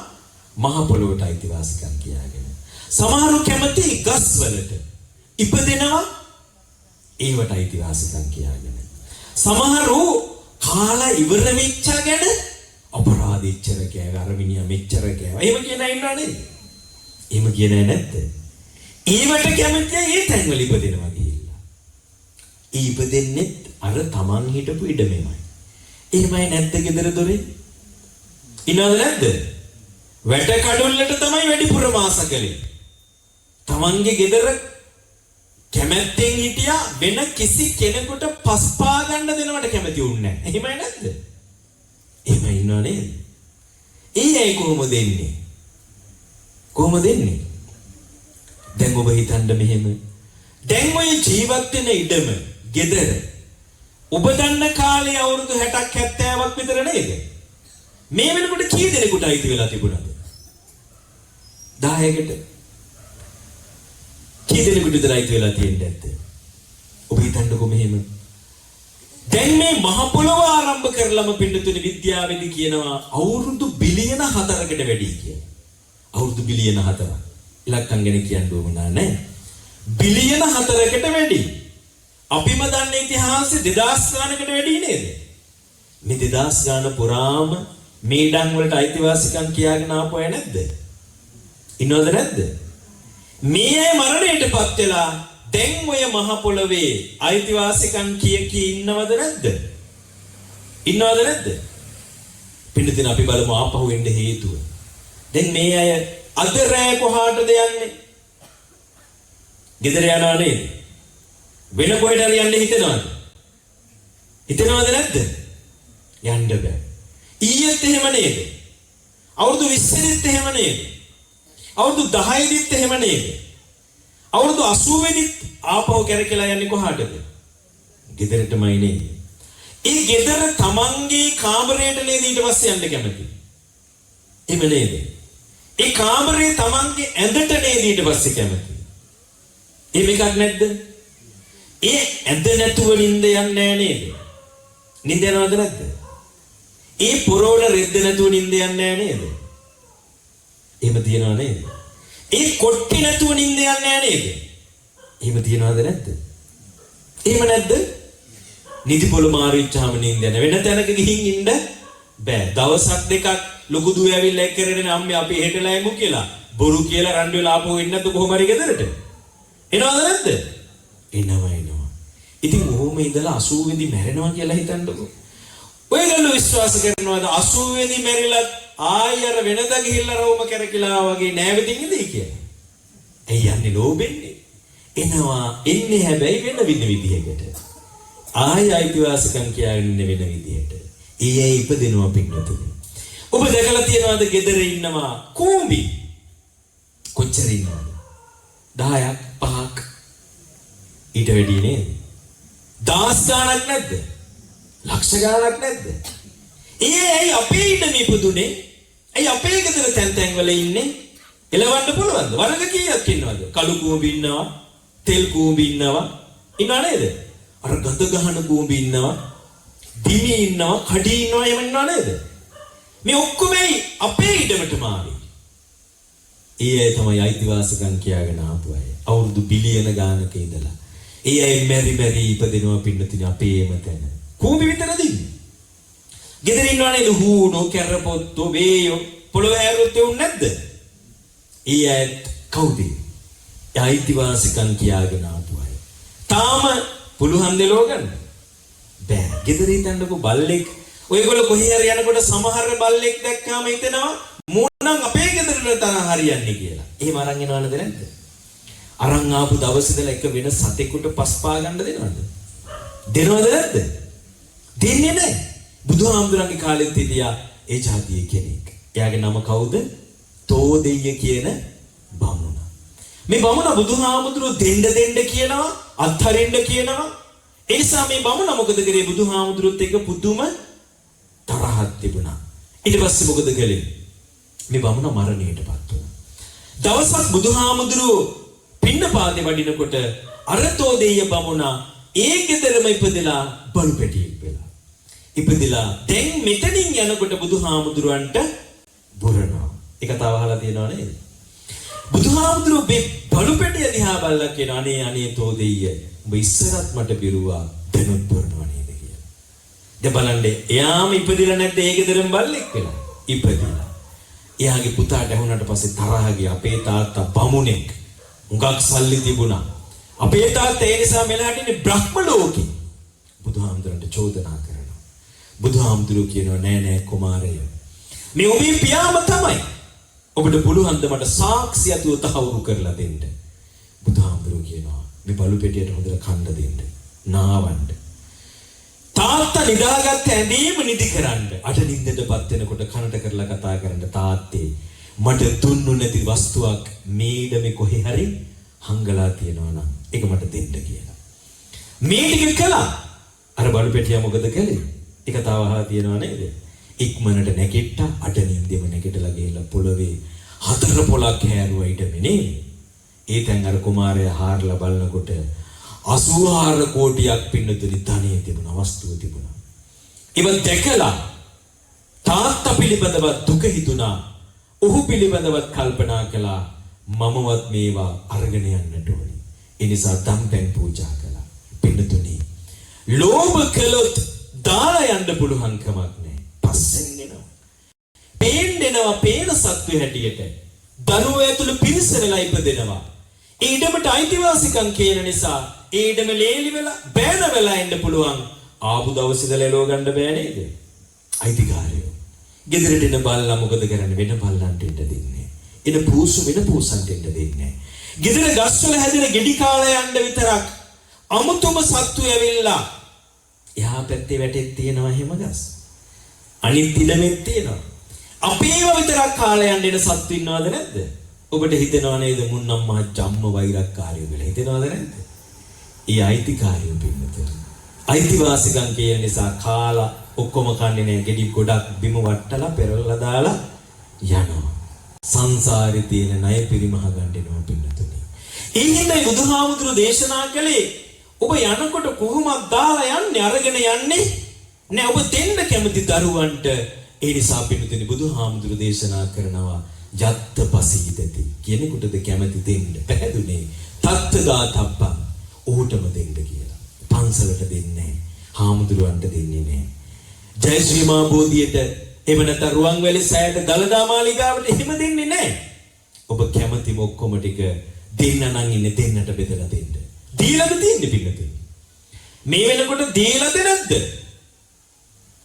A: මහ පොළොවට අයිතිවාසිකම් කියාගෙන. සමහරව කැමති ගස් වලට. ඉපදෙනවා ඒවට අයිතිවාසිකම් කියාගෙන. සමහරව කාලා ඉවර වෙච්ච ගැන අපරාධෙච්චර කෑව අර මිනිහා මෙච්චර කෑව. එහෙම කියන අය ඉන්නව නේද? එහෙම කියන අය නැද්ද? ඒවට කැමති ඒ තැන්වල ඉපදෙනවා ගිහිල්ලා. ඒ ඉපදෙන්නේ අර තමන් හිටපු ඉඩමෙමයි. එහෙමයි නැද්ද ගෙදර දොරේ? ඉන්නවද නැද්ද? වැට කඩොල්ලට තමයි වැඩිපුර මාස කළේ. තමන්ගේ ගෙදර කැමැත්තෙන් හිටියා වෙන කිසි කෙනෙකුට පස්පා ගන්න දෙනවට කැමති වුන්නේ නැහැ. එහෙමයි නැද්ද? එහෙම ඉන්නව නේද? ඒ අය කොහොමද දෙන්නේ? කොහොමද දෙන්නේ? දැන් ඔබ හිතන්න මෙහෙම. දැන් ඔය ජීවත් වෙන ඉඩම, ගෙදර ඔබ දන්න කාලේ අවුරුදු 60ක් 70ක් විතර නේද? මේ වෙනකොට කී දෙනෙකුට අයිති වෙලා තිබුණාද? 10කට. කී දෙනෙකුට විතර අයිති වෙලා තියෙන්නේ නැද්ද? ඔබ හිතන්නකෝ මෙහෙම. දැන් මේ මහ පොළොව ආරම්භ කරලම පින්නතුනි විද්‍යාවේදී කියනවා අවුරුදු බිලියන 4කට වැඩි කියලා. අවුරුදු බිලියන 4ක්. ඉලක්කම් ගැන කියන්න ඕන නැහැ. බිලියන 4කට වැඩි. අපිම දන්න ඉතිහාසෙ 2000 ගණනකට වැඩි නේද? මේ 2000 ගණන පුරාම මේඩන් වලට අයිතිවාසිකම් කියාගෙන ආපු අය නැද්ද? ඉන්නවද නැද්ද? මේ අය මරණයටපත් වෙලා දැන් ඔය මහ පොළවේ අයිතිවාසිකම් කී ඉන්නවද නැද්ද? ඉන්නවද නැද්ද? පින්නදින අපි බලමු ආපහු එන්න හේතුව. දැන් මේ අය අද රෑ කොහාටද යන්නේ? ගෙදර යනවා නේද? වෙන කොහෙද යන්න හිතනවද? හිතනවද නැද්ද? යන්න බෑ. ඊයේත් එහෙම නේද? අවුරුදු 20 එහෙම නේද? අවුරුදු 10 එහෙම නේද? අවුරුදු 80 ආපහු කරකලා යන්නේ කොහාටද? ගෙදරටමයි නේද? ඒ ගෙදර තමන්ගේ කාමරයට නේද ඊට පස්සේ යන්න කැමති? එහෙම නේද? ඒ කාමරේ තමන්ගේ ඇඳට නේද ඊට පස්සේ කැමති? එහෙම එකක් නැද්ද? ඒ ඇඳ නැතුව නිින්ද යන්නේ නැහැ නේද? නිින්ද යනවද නැද්ද? ඒ පොරවල රෙද්ද නැතුව නිින්ද යන්නේ නැහැ නේද? එහෙම තියනව නේද? ඒ කොට්ටි නැතුව නිින්ද යන්නේ නැහැ නේද? එහෙම තියනවද නැද්ද? එහෙම නැද්ද? නිදි පොළ මාරිච්චාම නිින්ද යන වෙන තැනක ගිහින් ඉන්න බෑ. දවසක් දෙකක් ලොකු දුව ඇවිල්ලා එක්කරගෙන අම්මේ අපි හෙටලා යමු කියලා බොරු කියලා රණ්ඩු වෙලා ආපහු එන්නේ නැද්ද කොහොම හරි ගෙදරට? එනවද නැද්ද? එනවා. ඉතින් ඔහොම ඉඳලා 80 වෙනි මැරෙනවා කියලා හිතන්නකෝ. ඔයගොල්ලෝ විශ්වාස කරනවාද 80 වෙනි මැරිලත් ආයෙර වෙනද ගිහිල්ලා රවුම කරකිලා වගේ නෑවෙදින් ඉඳී කියලා? ඇයි යන්නේ ලෝභෙන්නේ? එනවා එන්නේ හැබැයි වෙන විදිහකට. ආයෙ අයිතිවාසිකම් කියන්නේ වෙන විදිහට. ඊයේ ඉපදෙනවා පින්නතුනි. ඔබ දැකලා තියනවාද ගෙදර ඉන්නවා කූඹි? කොච්චර ඉන්නවද? 10ක් 5ක් ඊට වැඩි නේද? 10 ගාණක් නැද්ද? ලක්ෂ ගාණක් නැද්ද? ඇයි අපේ ඉඩම ඉපදුනේ? ඇයි අපේ ගෙදර තැන් තැන් වල ඉන්නේ? එලවන්න පුළුවන්ද? වර්ග කීයක් ඉන්නවද? කළු කූඹි ඉන්නවා, තෙල් කූඹි ඉන්නවා. ඉන්නව නේද? අර ගඳ ගහන කූඹි ඉන්නවා, දිමි ඉන්නවා, කඩි ඉන්නවා, එහෙම ඉන්නව නේද? මේ ඔක්කොම අපේ ඉඩමටම ආවේ. ඒ අය තමයි අයිතිවාසිකම් කියාගෙන ආපු අය. අවුරුදු බිලියන ගානක ඉඳලා. ඒ අය මෙරි ඉපදිනවා පින්නතින අපේම තැන. කූඹි විතරද ඉන්නේ? ගෙදර ඉන්නව නේද? හූනෝ, කැරපොත්තෝ, වේයෝ, පොළොව හැරුත් උන් නැද්ද? ඒ අය කවුද? අයිතිවාසිකම් කියාගෙන ආපු අය. තාම පුළුවන් දෙලෝ ගන්න බෑ. ගෙදර හිටන්නකො බල්ලෙක් ඔයගොල්ලෝ කොහේ හරි යනකොට සමහර බල්ලෙක් දැක්කාම හිතෙනවා මූණන් අපේ ගෙදරට තරහ හරියන්නේ කියලා. එහෙම අරන් එනවද නැද්ද? අරන් ආපු දවස් ඉඳලා එක වෙන සතෙකුට පස්පා ගන්න දෙනවද? දෙනවද නැද්ද? දෙන්නේ නැහැ. බුදුහාමුදුරන්ගේ කාලෙත් හිටියා ඒ ජාතියේ කෙනෙක්. එයාගේ නම කවුද? තෝදෙය කියන බමුණ. මේ බමුණ බුදුහාමුදුරුවෝ දෙන්න කියනවා, අත්හරින්න කියනවා. ඒ නිසා මේ බමුණ මොකද කරේ? බුදුහාමුදුරුවොත් එක්ක පුදුම තරහක් තිබුණා. ඊට පස්සේ මොකද කළේ? මේ බමුණ මරණයටපත් වුණා. දවසක් බුදුහාමුදුරුවෝ පින්නපාතේ වඩිනකොට අරතෝදෙය බමුණ ඒ ගෙදරම ඉපදලා බලු පැටියෙක් වෙලා. ඉපදලා දැන් මෙතනින් යනකොට බුදුහාමුදුරුවන්ට බුරනවා. ඒ කතාව අහලා තියෙනව නේද? බුදුහාමුදුරුවෝ මේ බලු පැටිය දිහා බලලා කියන අනේ තෝදෙය ඔබ ඉස්සරත් මට බිරුවා දැනුත් බුරනවා නේද කියලා. දැන් බලන්න එයාම ඉපදිලා නැද්ද ඒ ගෙදරම බල්ලෙක් වෙලා? ඉපදිලා. එයාගේ පුතාට ඇහුණාට පස්සේ තරහ ගියා. අපේ තාත්තා බමුණෙක්. උඟක් සල්ලි තිබුණා. අපේ තාත්තා ඒ නිසා මෙලහට ඉන්නේ බ්‍රහ්ම ලෝකේ. බුදුහාමුදුරන්ට චෝදනා කරනවා. බුදුහාමුදුරුවෝ කියනවා නෑ කුමාරයෝ. මේ ඔබේ පියාම තමයි. ඔබට පුළුවන් ද මට සාක්ෂියතුව තහවුරු කරලා දෙන්න. බුදුහාමුදුරුවෝ කියනවා මේ බලු පෙටියට හොඳට කන්න දෙන්න. නාවන්න. තාත්තා නිදාගත්ත ඇඳීම නිදි කරන්න. අට නිින්දටපත් වෙනකොට කනට කරලා කතා කරන්න තාත්තේ මට දුන්නු නැති වස්තුවක් මේඩමේ කොහේ හරි හංගලා තියෙනවා නම් ඒක මට දෙන්න කියලා. මේ ටික කළා. අර බලු පෙටියා මොකද කළේ? ඒක තව අහලා තියෙනවා නේද? ඉක්මනට නැගිට්ටා. අට නිින්දෙම නැගිටලා ගිහලා පොළවේ හතර පොලක් හැරුවා ඊටමනේ. ඒ තැන් අර කුමාරයා හාරලා බලනකොට 84 කෝටියක් පින්නතුනි ධනෙ තිබුණා, වස්තුව තිබුණා. ඉව දැකලා තාත්තා පිළිබඳව දුක හිතුණා. ඔහු පිළිබඳව කල්පනා කළා මමවත් මේවා අරගෙන යන්නට ඕනි. ඒ නිසා දම්පැන් පූජා කළා. පින්නතුනි ලෝභ කළොත් දාලා යන්න පුළුවන් කමක් නැහැ. පස්සෙන් එනවා. පේන්නවා පේන සත්‍ය හැටියට. දරුවෝ ඇතුළු පිරිසරලා ඉපදෙනවා. ඒ ඉඩමට අයිතිවාසිකම් කියන නිසා ඒ ඉඩම ලේලි වෙලා බෑන වෙලා එන්න පුළුවන්. ආපු දවසේ ඉඳලා එලව ගන්න බෑ නේද? අයිතිකාරයෝ. ගෙදරට එන බල්ලා මොකද කරන්නේ? වෙන බල්ලන්ට ඉන්න දෙන්නේ. එන පූසු වෙන පූසන්ට ඉන්න දෙන්නේ. ගෙදර ගස්වල හැදෙන ගෙඩි කාලා යන්න විතරක් අමුතුම සත්තු ඇවිල්ලා එහා පැත්තේ වැටෙත් තියෙනවා එහෙම ගස්. අනිත් ඉඩමෙත් තියෙනවා. අපේව විතරක් කාලා යන්න එන සත්තු ඉන්නවද නැද්ද? ඔබට හිතෙනව නේද මුන්නම් මහ ජම්ම වෛරක්කාරයෝ කියලා? හිතෙනවද නැද්ද? ඒ අයිතිකාරයෝ පින්නතර. අයිතිවාසිකම් කියන නිසා කාලා ඔක්කොම කන්නේ නැහැ. ගෙඩි ගොඩක් බිම වට්ටලා පෙරලලා දාලා යනවා. සංසාරේ තියෙන ණය පිරිමහ ගන්නවා පින්නතුනි. ඒ හින්දායි බුදුහාමුදුරුවෝ දේශනා කළේ ඔබ යනකොට කොහොමද දාලා යන්නේ? අරගෙන යන්නේ නෑ. ඔබ දෙන්න කැමති දරුවන්ට. ඒ නිසා පින්නතුනි බුදුහාමුදුරුවෝ දේශනා කරනවා යත්ත පසීදති. කෙනෙකුටද කැමති දෙන්න. පැහැදුනේ තත්ත්වදාතප්පං. ඔහුටම දෙන්න කියලා. පන්සලට දෙන්නේ නෑ. හාමුදුරුවන්ට දෙන්නේ නෑ. ජයශ්‍රී මා බෝධියට එහෙම නැත්නම් රුවන්වැලි සෑයට දලදා මාලිගාවට එහෙම දෙන්නේ නැහැ. ඔබ කැමතිම ඔක්කොම ටික දෙන්න නම් ඉන්නේ දෙන්නට බෙදලා දෙන්න. දීලාද තියන්නේ පිටුතුනි? මේ වෙනකොට දීලාද නැද්ද?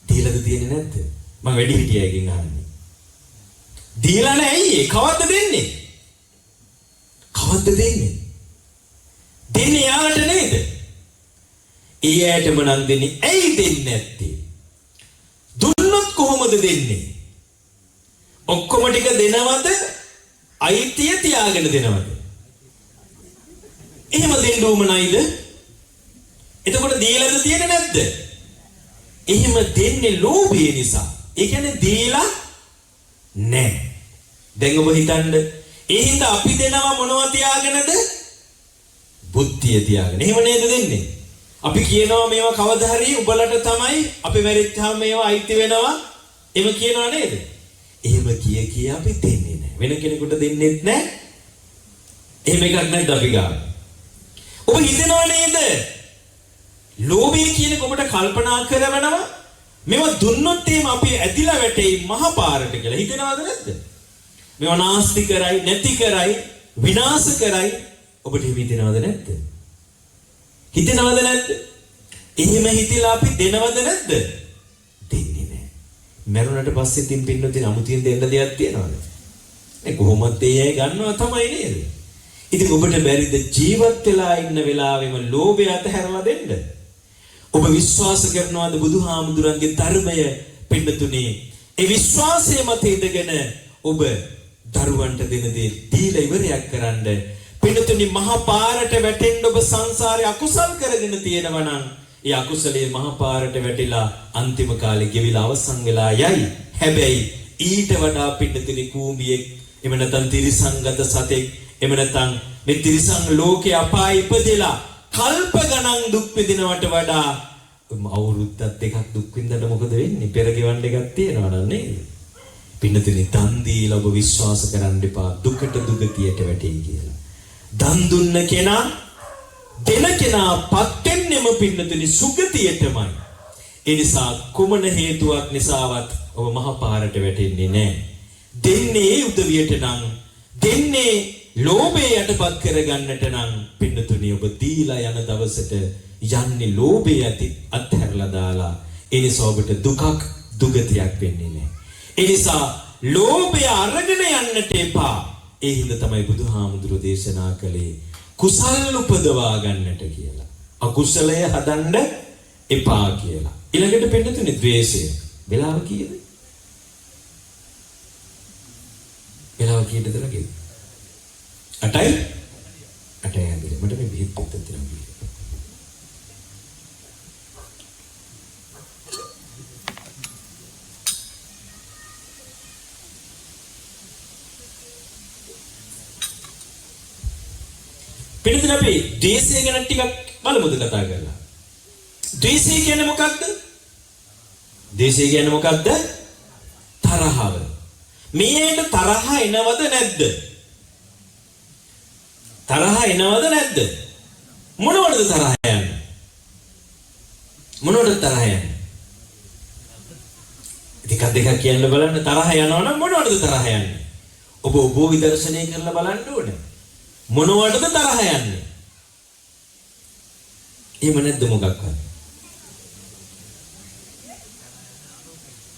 A: දීලාද තියන්නේ නැද්ද? මම වැඩි හිටියයකින් අහන්නේ. දීලා නැහැ අයියේ. කවද්ද දෙන්නේ? කවද්ද දෙන්නේ? දෙන්නේ යාලට නේද? ඊයටම නම් දෙන්නේ. ඇයි දෙන්නේ නැත්තේ? දුන්නොත් කොහොමද දෙන්නේ? ඔක්කොම ටික දෙනවද? අයිතිය තියාගෙන දෙනවද? එහෙම දෙන්න උමනයිද? එතකොට දීලාද තියෙන්නේ නැද්ද? එහෙම දෙන්නේ ලෝභය නිසා. ඒ කියන්නේ දීලා නැහැ. දැන් ඔබ හිතන්න ඒ හින්දා අපි දෙනවා මොනවද තියාගෙනද? බුද්ධිය තියාගෙන. එහෙම නේද දෙන්නේ? අපි කියනවා මේවා කවදා හරි උඹලට තමයි අපි මැරිච්චාම මේවා අයිති වෙනවා. එහෙම කියනවා නේද? එහෙම කිය අපි දෙන්නේ නැහැ. වෙන කෙනෙකුට දෙන්නෙත් නැහැ. එහෙම එකක් නැද්ද අපි ගාව? ඔබ හිතනවා නේද? ලෝභය කියන එක ඔබට කල්පනා කරවනවා. මේවා දුන්නොත් එහෙම අපි ඇදිලා වැටෙයි මහ පාරට කියලා. හිතනවද නැද්ද? මේවා නාස්ති කරයි, නැති කරයි, විනාශ කරයි. ඔබට හිතෙනවද නැද්ද? හිතෙනවද නැද්ද? එහෙම හිතලා අපි දෙනවද නැද්ද? දෙන්නේ නැහැ. මරුණට පස්සේ තින් පින්නොතින් අමුතියෙන් දෙන්න දෙයක් තියනවද? මේ කොහොමද ඒ අය ගන්නවා තමයි නේද? ඉතින් ඔබට බැරිද ජීවත් වෙලා ඉන්න වෙලාවෙම ලෝභය අතහැරලා දෙන්න? ඔබ විශ්වාස කරනවාද බුදුහාමුදුරන්ගේ ධර්මය පින්නතුනේ? ඒ විශ්වාසය මත ඉඳගෙන ඔබ දරුවන්ට දෙන දේ දීලා ඉවරයක් කරන්න. පින්නතුනි මහා පාරට වැටෙන්න ඔබ සංසාරේ අකුසල් කරගෙන තියෙනවා නම් ඒ අකුසලයේ මහා පාරට වැටිලා අන්තිම කාලේ ගෙවිලා අවසන් වෙලා යයි. හැබැයි ඊට වඩා පින්නතුනි කූඹියෙක් එහෙම නැත්නම් තිරිසංගත සතෙක් එහෙම නැත්නම් මේ තිරිසං ලෝකේ අපාය ඉපදෙලා කල්ප ගණන් දුක් විඳිනවට වඩා අවුරුද්දක් දෙකක් දුක් විඳලා මොකද වෙන්නේ? පෙර ගෙවන්න එකක් තියෙනවා නේද? පින්නතුනි දන් දීලා ඔබ විශ්වාස කරන්න එපා දුකට දුගතියට වැටෙයි කියලා. දන් දුන්න කෙනා දෙන කෙනාපත් වෙන්නෙම පින්නතුනි සුගතියටමයි. ඒ නිසා කුමන හේතුවක් නිසාවත් ඔබ මහ පාරට වැටෙන්නේ නැහැ. දෙන්නේ උදවියට නම් දෙන්නේ ලෝභය යටපත් කරගන්නට නම් පින්නතුනි ඔබ දීලා යන දවසට යන්නේ ලෝභය අත්හැරලා දාලා. ඒ නිසා ඔබට දුකක් දුගතියක් වෙන්නේ නැහැ. ඒ නිසා ලෝභය අරගෙන යන්නට එපා. ඒ හින්දා තමයි බුදුහාමුදුරුවෝ දේශනා කළේ කුසල් උපදවා ගන්නට කියලා. අකුසලය හදන්න එපා කියලා. ඊළඟට පින්නතුනි ද්වේෂය. වෙලාව කීයද? වෙලාව කීයද කියලා? 8යි 8යි ඇවිල්ලා මට මේ බෙහෙත් පොත් දෙන්න. පිළිතුර අපි ද්වේෂය ගැන ටිකක් බලමුද කතා කරලා. ද්වේෂය කියන්නේ මොකක්ද? ද්වේෂය කියන්නේ මොකක්ද? තරහව. මේකට තරහ එනවද නැද්ද? තරහ එනවද නැද්ද? මොනවටද තරහ යන්නේ? මොනවටද තරහ යන්නේ? දෙකක් කියන්න බලන්න. තරහ යනවා නම් මොනවටද තරහ යන්නේ? ඔබ විදර්ශනය කරලා බලන්න ඕනේ. මොනවටද තරහ යන්නේ? එහෙම නැද්ද මොකක්ද?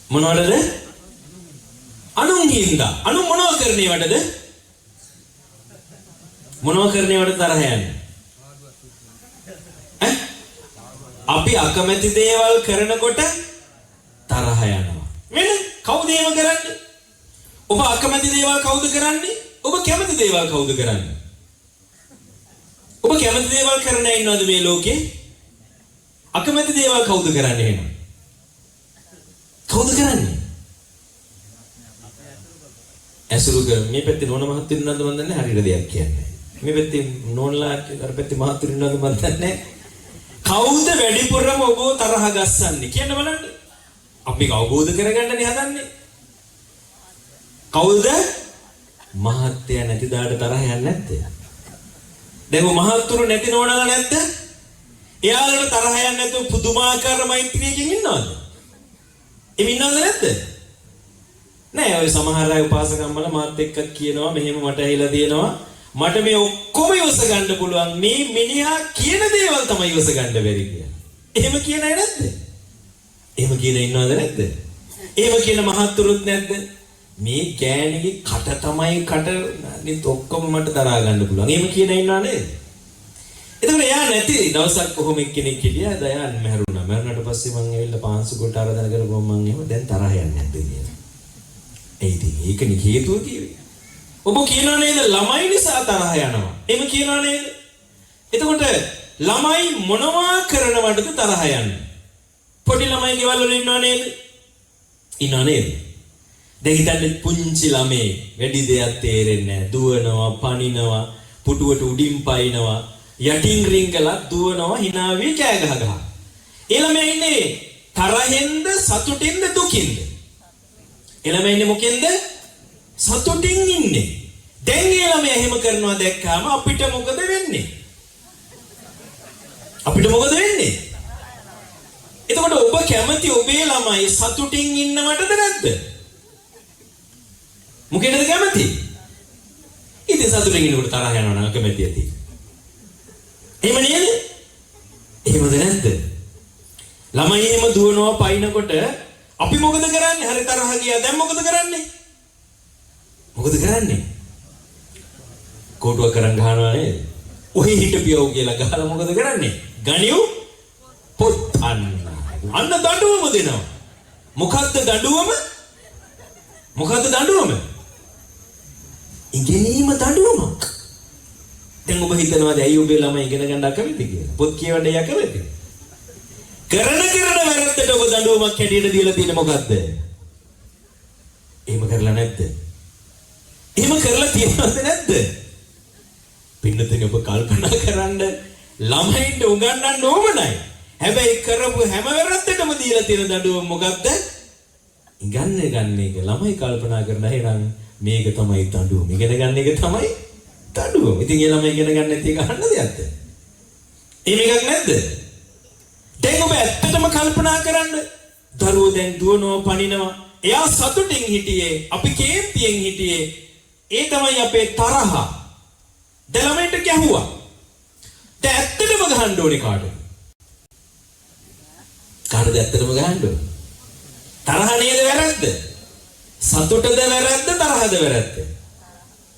A: මොනවටද? අනුන් හින්දා. අනුන් මොනව කරන්නේ වටද? මොනව කරන්නේ වටද තරහ යන්නේ? අපි අකමැති දේවල් කරනකොට තරහ යනවා. වෙන කවුද ඒව කරන්නේ? ඔබ අකමැති දේවල් කවුද කරන්නේ? ඔබ කැමති දේවල් කවුද කරන්නේ? ඔබ කැමති දේවල් කරන අය ඉන්නවද මේ ලෝකේ? අකමැති දේවල් කවුද කරන්නේ එහෙනම්? කවුද කරන්නේ? ඇසුරු කර මේ පැත්තේ නෝන මහත්තයෝ ඉන්නවද මන් දන්නේ හරියට දෙයක් කියන්නේ. මේ පැත්තේ නෝනලා අර පැත්තේ මහත්තයෝ ඉන්නවද මන් දන්නේ. කවුද වැඩිපුරම ඔබ තරහ ගස්සන්නේ කියන්න බලන්න. අපි අවබෝධ කරගන්නනේ හදන්නේ. කවුද? මහත්තයා නැති දාට තරහ යන්නේ නැද්ද? දැන් මහත්තුරු නැති නෝනලා නැද්ද? එයාලට තරහ යන්නේ නැතුව පුදුමාකාර මෛත්‍රියකින් ඉන්නවද? එමි ඉන්නවද නැද්ද? නෑ ඔය සමහර අය උපාසකම්මල මාත් එක්ක කියනවා මෙහෙම මට ඇහිලා තියෙනවා මට මේ ඔක්කොම ඉවස ගන්න පුළුවන් මේ මිනිහා කියන දේවල් තමයි ඉවස ගන්න බැරි කියලා. එහෙම කියන අය නැද්ද? එහෙම කියන ඉන්නවද නැද්ද? එහෙම කියන මහත්තුරුත් නැද්ද? මේ ගෑණිගේ කට තමයි කට නිත් ඔක්කොම මට දරා ගන්න පුළුවන්. එහෙම කියන ඉන්නව නේද? එතකොට එයා නැති දවසක් කොහොම එක්කෙනෙක් හිටියා. දයාන් මැරුණා. මැරුණාට පස්සේ මං ඇවිල්ලා පාංශු කොට ආරාධනා කරපුවම මං එහෙම දැන් තරහ යන්නේ නැද්ද කියලා. ඒකනේ හේතුව කිව්වේ. ඔබ කියනවා නේද ළමයි නිසා තරහ යනවා. එහෙම කියනවා නේද? එතකොට ළමයි මොනවා කරනවටද තරහ යන්නේ? පොඩි ළමයි ගෙවල් වල ඉන්නව නේද? ඉන්නව නේද? දැන් හිතන්න පුංචි ළමේ වැඩි දෙයක් තේරෙන්නේ නැහැ. දුවනවා, පනිනවා, පුටුවට උඩින් පයින්නවා, යටින් රිංගලා දුවනවා, hina වී කෑ ගහ. ඒ ළමයා ඉන්නේ තරහෙන්ද, සතුටින්ද, දුකින්ද? ඒ ළමයා ඉන්නේ මොකෙන්ද? සතුටින් ඉන්නේ. දැන් ඒ ළමයා එහෙම කරනවා දැක්කාම අපිට මොකද වෙන්නේ? එතකොට ඔබ කැමති ඔබේ ළමයි සතුටින් ඉන්නවටද නැද්ද? මොකේද කැමති? ඉතින් සතුටින් ඉන්නකොට තරහ යනවා නම් කැමති ඇති. එහෙම නේද? එහෙමද නැද්ද? ළමයි එහෙම දුවනවා පයින්නකොට අපි මොකද කරන්නේ? හරි තරහ ගියා. දැන් මොකද කරන්නේ? කොටුව කරන් ගහනවා නේද? ඔහි හිටපියෝ කියලා ගහලා මොකද කරන්නේ? ගණියු පොත් අන්න දඬුවම දෙනවා. මොකද්ද දඬුවම? ඉගෙනීම දඬුවමක්. දැන් ඔබ හිතනවාද ඇයි ඔබේ ළමයි ඉගෙන ගන්න අකමැති කියලා? පොත් කියවන්න යකමැති. කරන වැරද්දට ඔබ දඬුවමක් හැටියට දීලා තියෙන්නේ මොකද්ද? එහෙම කරලා නැද්ද? එහෙම කරලා තියෙනවද නැද්ද? පින්නතේ ඔබ කල්පනා කරන්න ළමයින්ට උගන්වන්න ඕමනයි. හැබැයි කරපු හැම වැරද්දටම දීලා තියෙන දඬුවම මොකද්ද? ඉගන්න එක ළමයි කල්පනා කරන හැරන් මේක තමයි දඬුවම. ඉගෙන ගන්න එක තමයි දඬුවම. ඉතින් ඒ ළමයි ඉගෙන ගන්න නැති එක අහන්න දෙයක්ද? එහෙම එකක් නැද්ද? දැන් ඔබ ඇත්තටම කල්පනා කරන්න. දරුවෝ දැන් දුවනවා, පනිනවා. එයා සතුටින් හිටියේ, අපි කේන්තියෙන් හිටියේ. ඒ තමයි අපේ තරහ. දැන් ළමයින්ට ගැහුවා. දැන් ඇත්තටම ගහන්න ඕනේ කාටද? කාටද ඇත්තටම ගහන්න ඕනේ? තරහ නේද වැරද්ද? සතුටද වැරද්ද? තරහද වැරද්ද?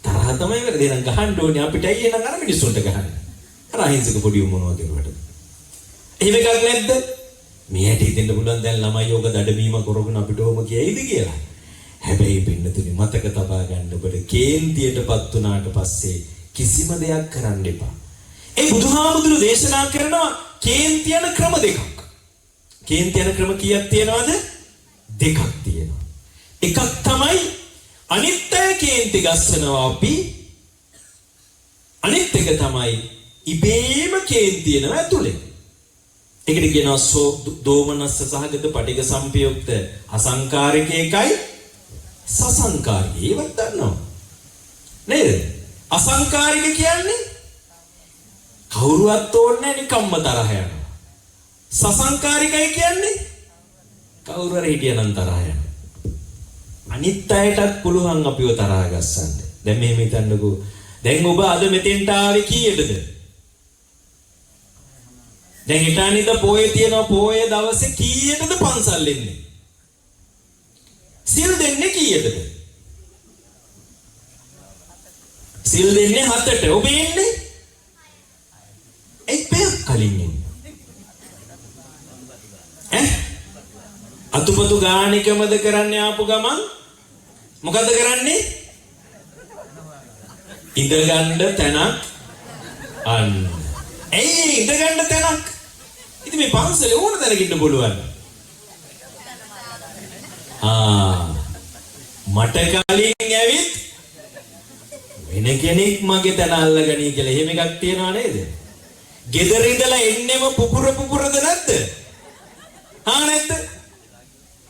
A: තරහ තමයි වැරද්ද. එහෙනම් ගහන්න ඕනේ අපිට. ඇයි එහෙනම් අර මිනිස්සුන්ට ගහන්නේ? අර අහිංසක පොඩි මොනවා කරුවටද? එහෙම එකක් නැද්ද? මේ ඇටි හිතෙන්න පුළුවන් දැන් ළමයි යෝග දඩමීම කරගෙන අපිට ඕම කියයිද කියලා. හැබැයි පින්නතුනි මතක තබා ගන්න ඔබට කේන්තියටපත් වුණාට පස්සේ කිසිම දෙයක් කරන්න එපා. ඒ බුදුහාමුදුරු දේශනා කරනවා කේන්ති යන ක්‍රම දෙකක්. කේන්ති යන ක්‍රම කීයක් තියෙනවද? දෙකක් තියෙනවා. එකක් තමයි අනිත්‍ය කේන්ති ගස්සනවා අපි. අනිත් එක තමයි ඉබේම කේන්ති යනවා ඇතුලේ. ඒකට කියනවා දෝමනස්ස සහගත පටිඝ සම්පයුක්ත අසංකාරික එකයි සසංකාරික. ඒවත් දන්නවා නේද? අසංකාරික කියන්නේ කවුරුවත් ඕනේ නිකම්ම තරහ යනවා. සසංකාරිකයි කියන්නේ කවුරු හරි හිටියනම් තරහ යනවා. අනිත් අයටත් පුළුවන් අපිව තරහ ගස්සන්න. දැන් මෙහෙම හිතන්නකෝ. දැන් ඔබ අද මෙතෙන්ට ආවේ කීයටද? දැන් හිතානිද පොයේ තියෙනවා, පොයේ දවසේ කීයටද පන්සල් එන්නේ? සිල් දෙන්නේ කීයටද? සිල් දෙන්නේ 7ට. ඔබ එන්නේ එක් පැයක් කලින් එන්නේ. අතුපතු ගානිකමද කරන්නේ ආපු ගමන්? මොකද කරන්නේ? ඉඳ ගන්න තැනක් අන්න. ඇයි ඉඳ ගන්න තැනක්? ඉතින් මේ පන්සලේ ඕන තැනක ඉන්න පුළුවන්. මට කලින් ඇවිත් වෙන කෙනෙක් මගේ තැන අල්ලගනී කියලා එහෙම එකක් තියනවා නේද? ගෙදර ඉඳලා එන්නෙම පුපුරද නැද්ද? නැද්ද?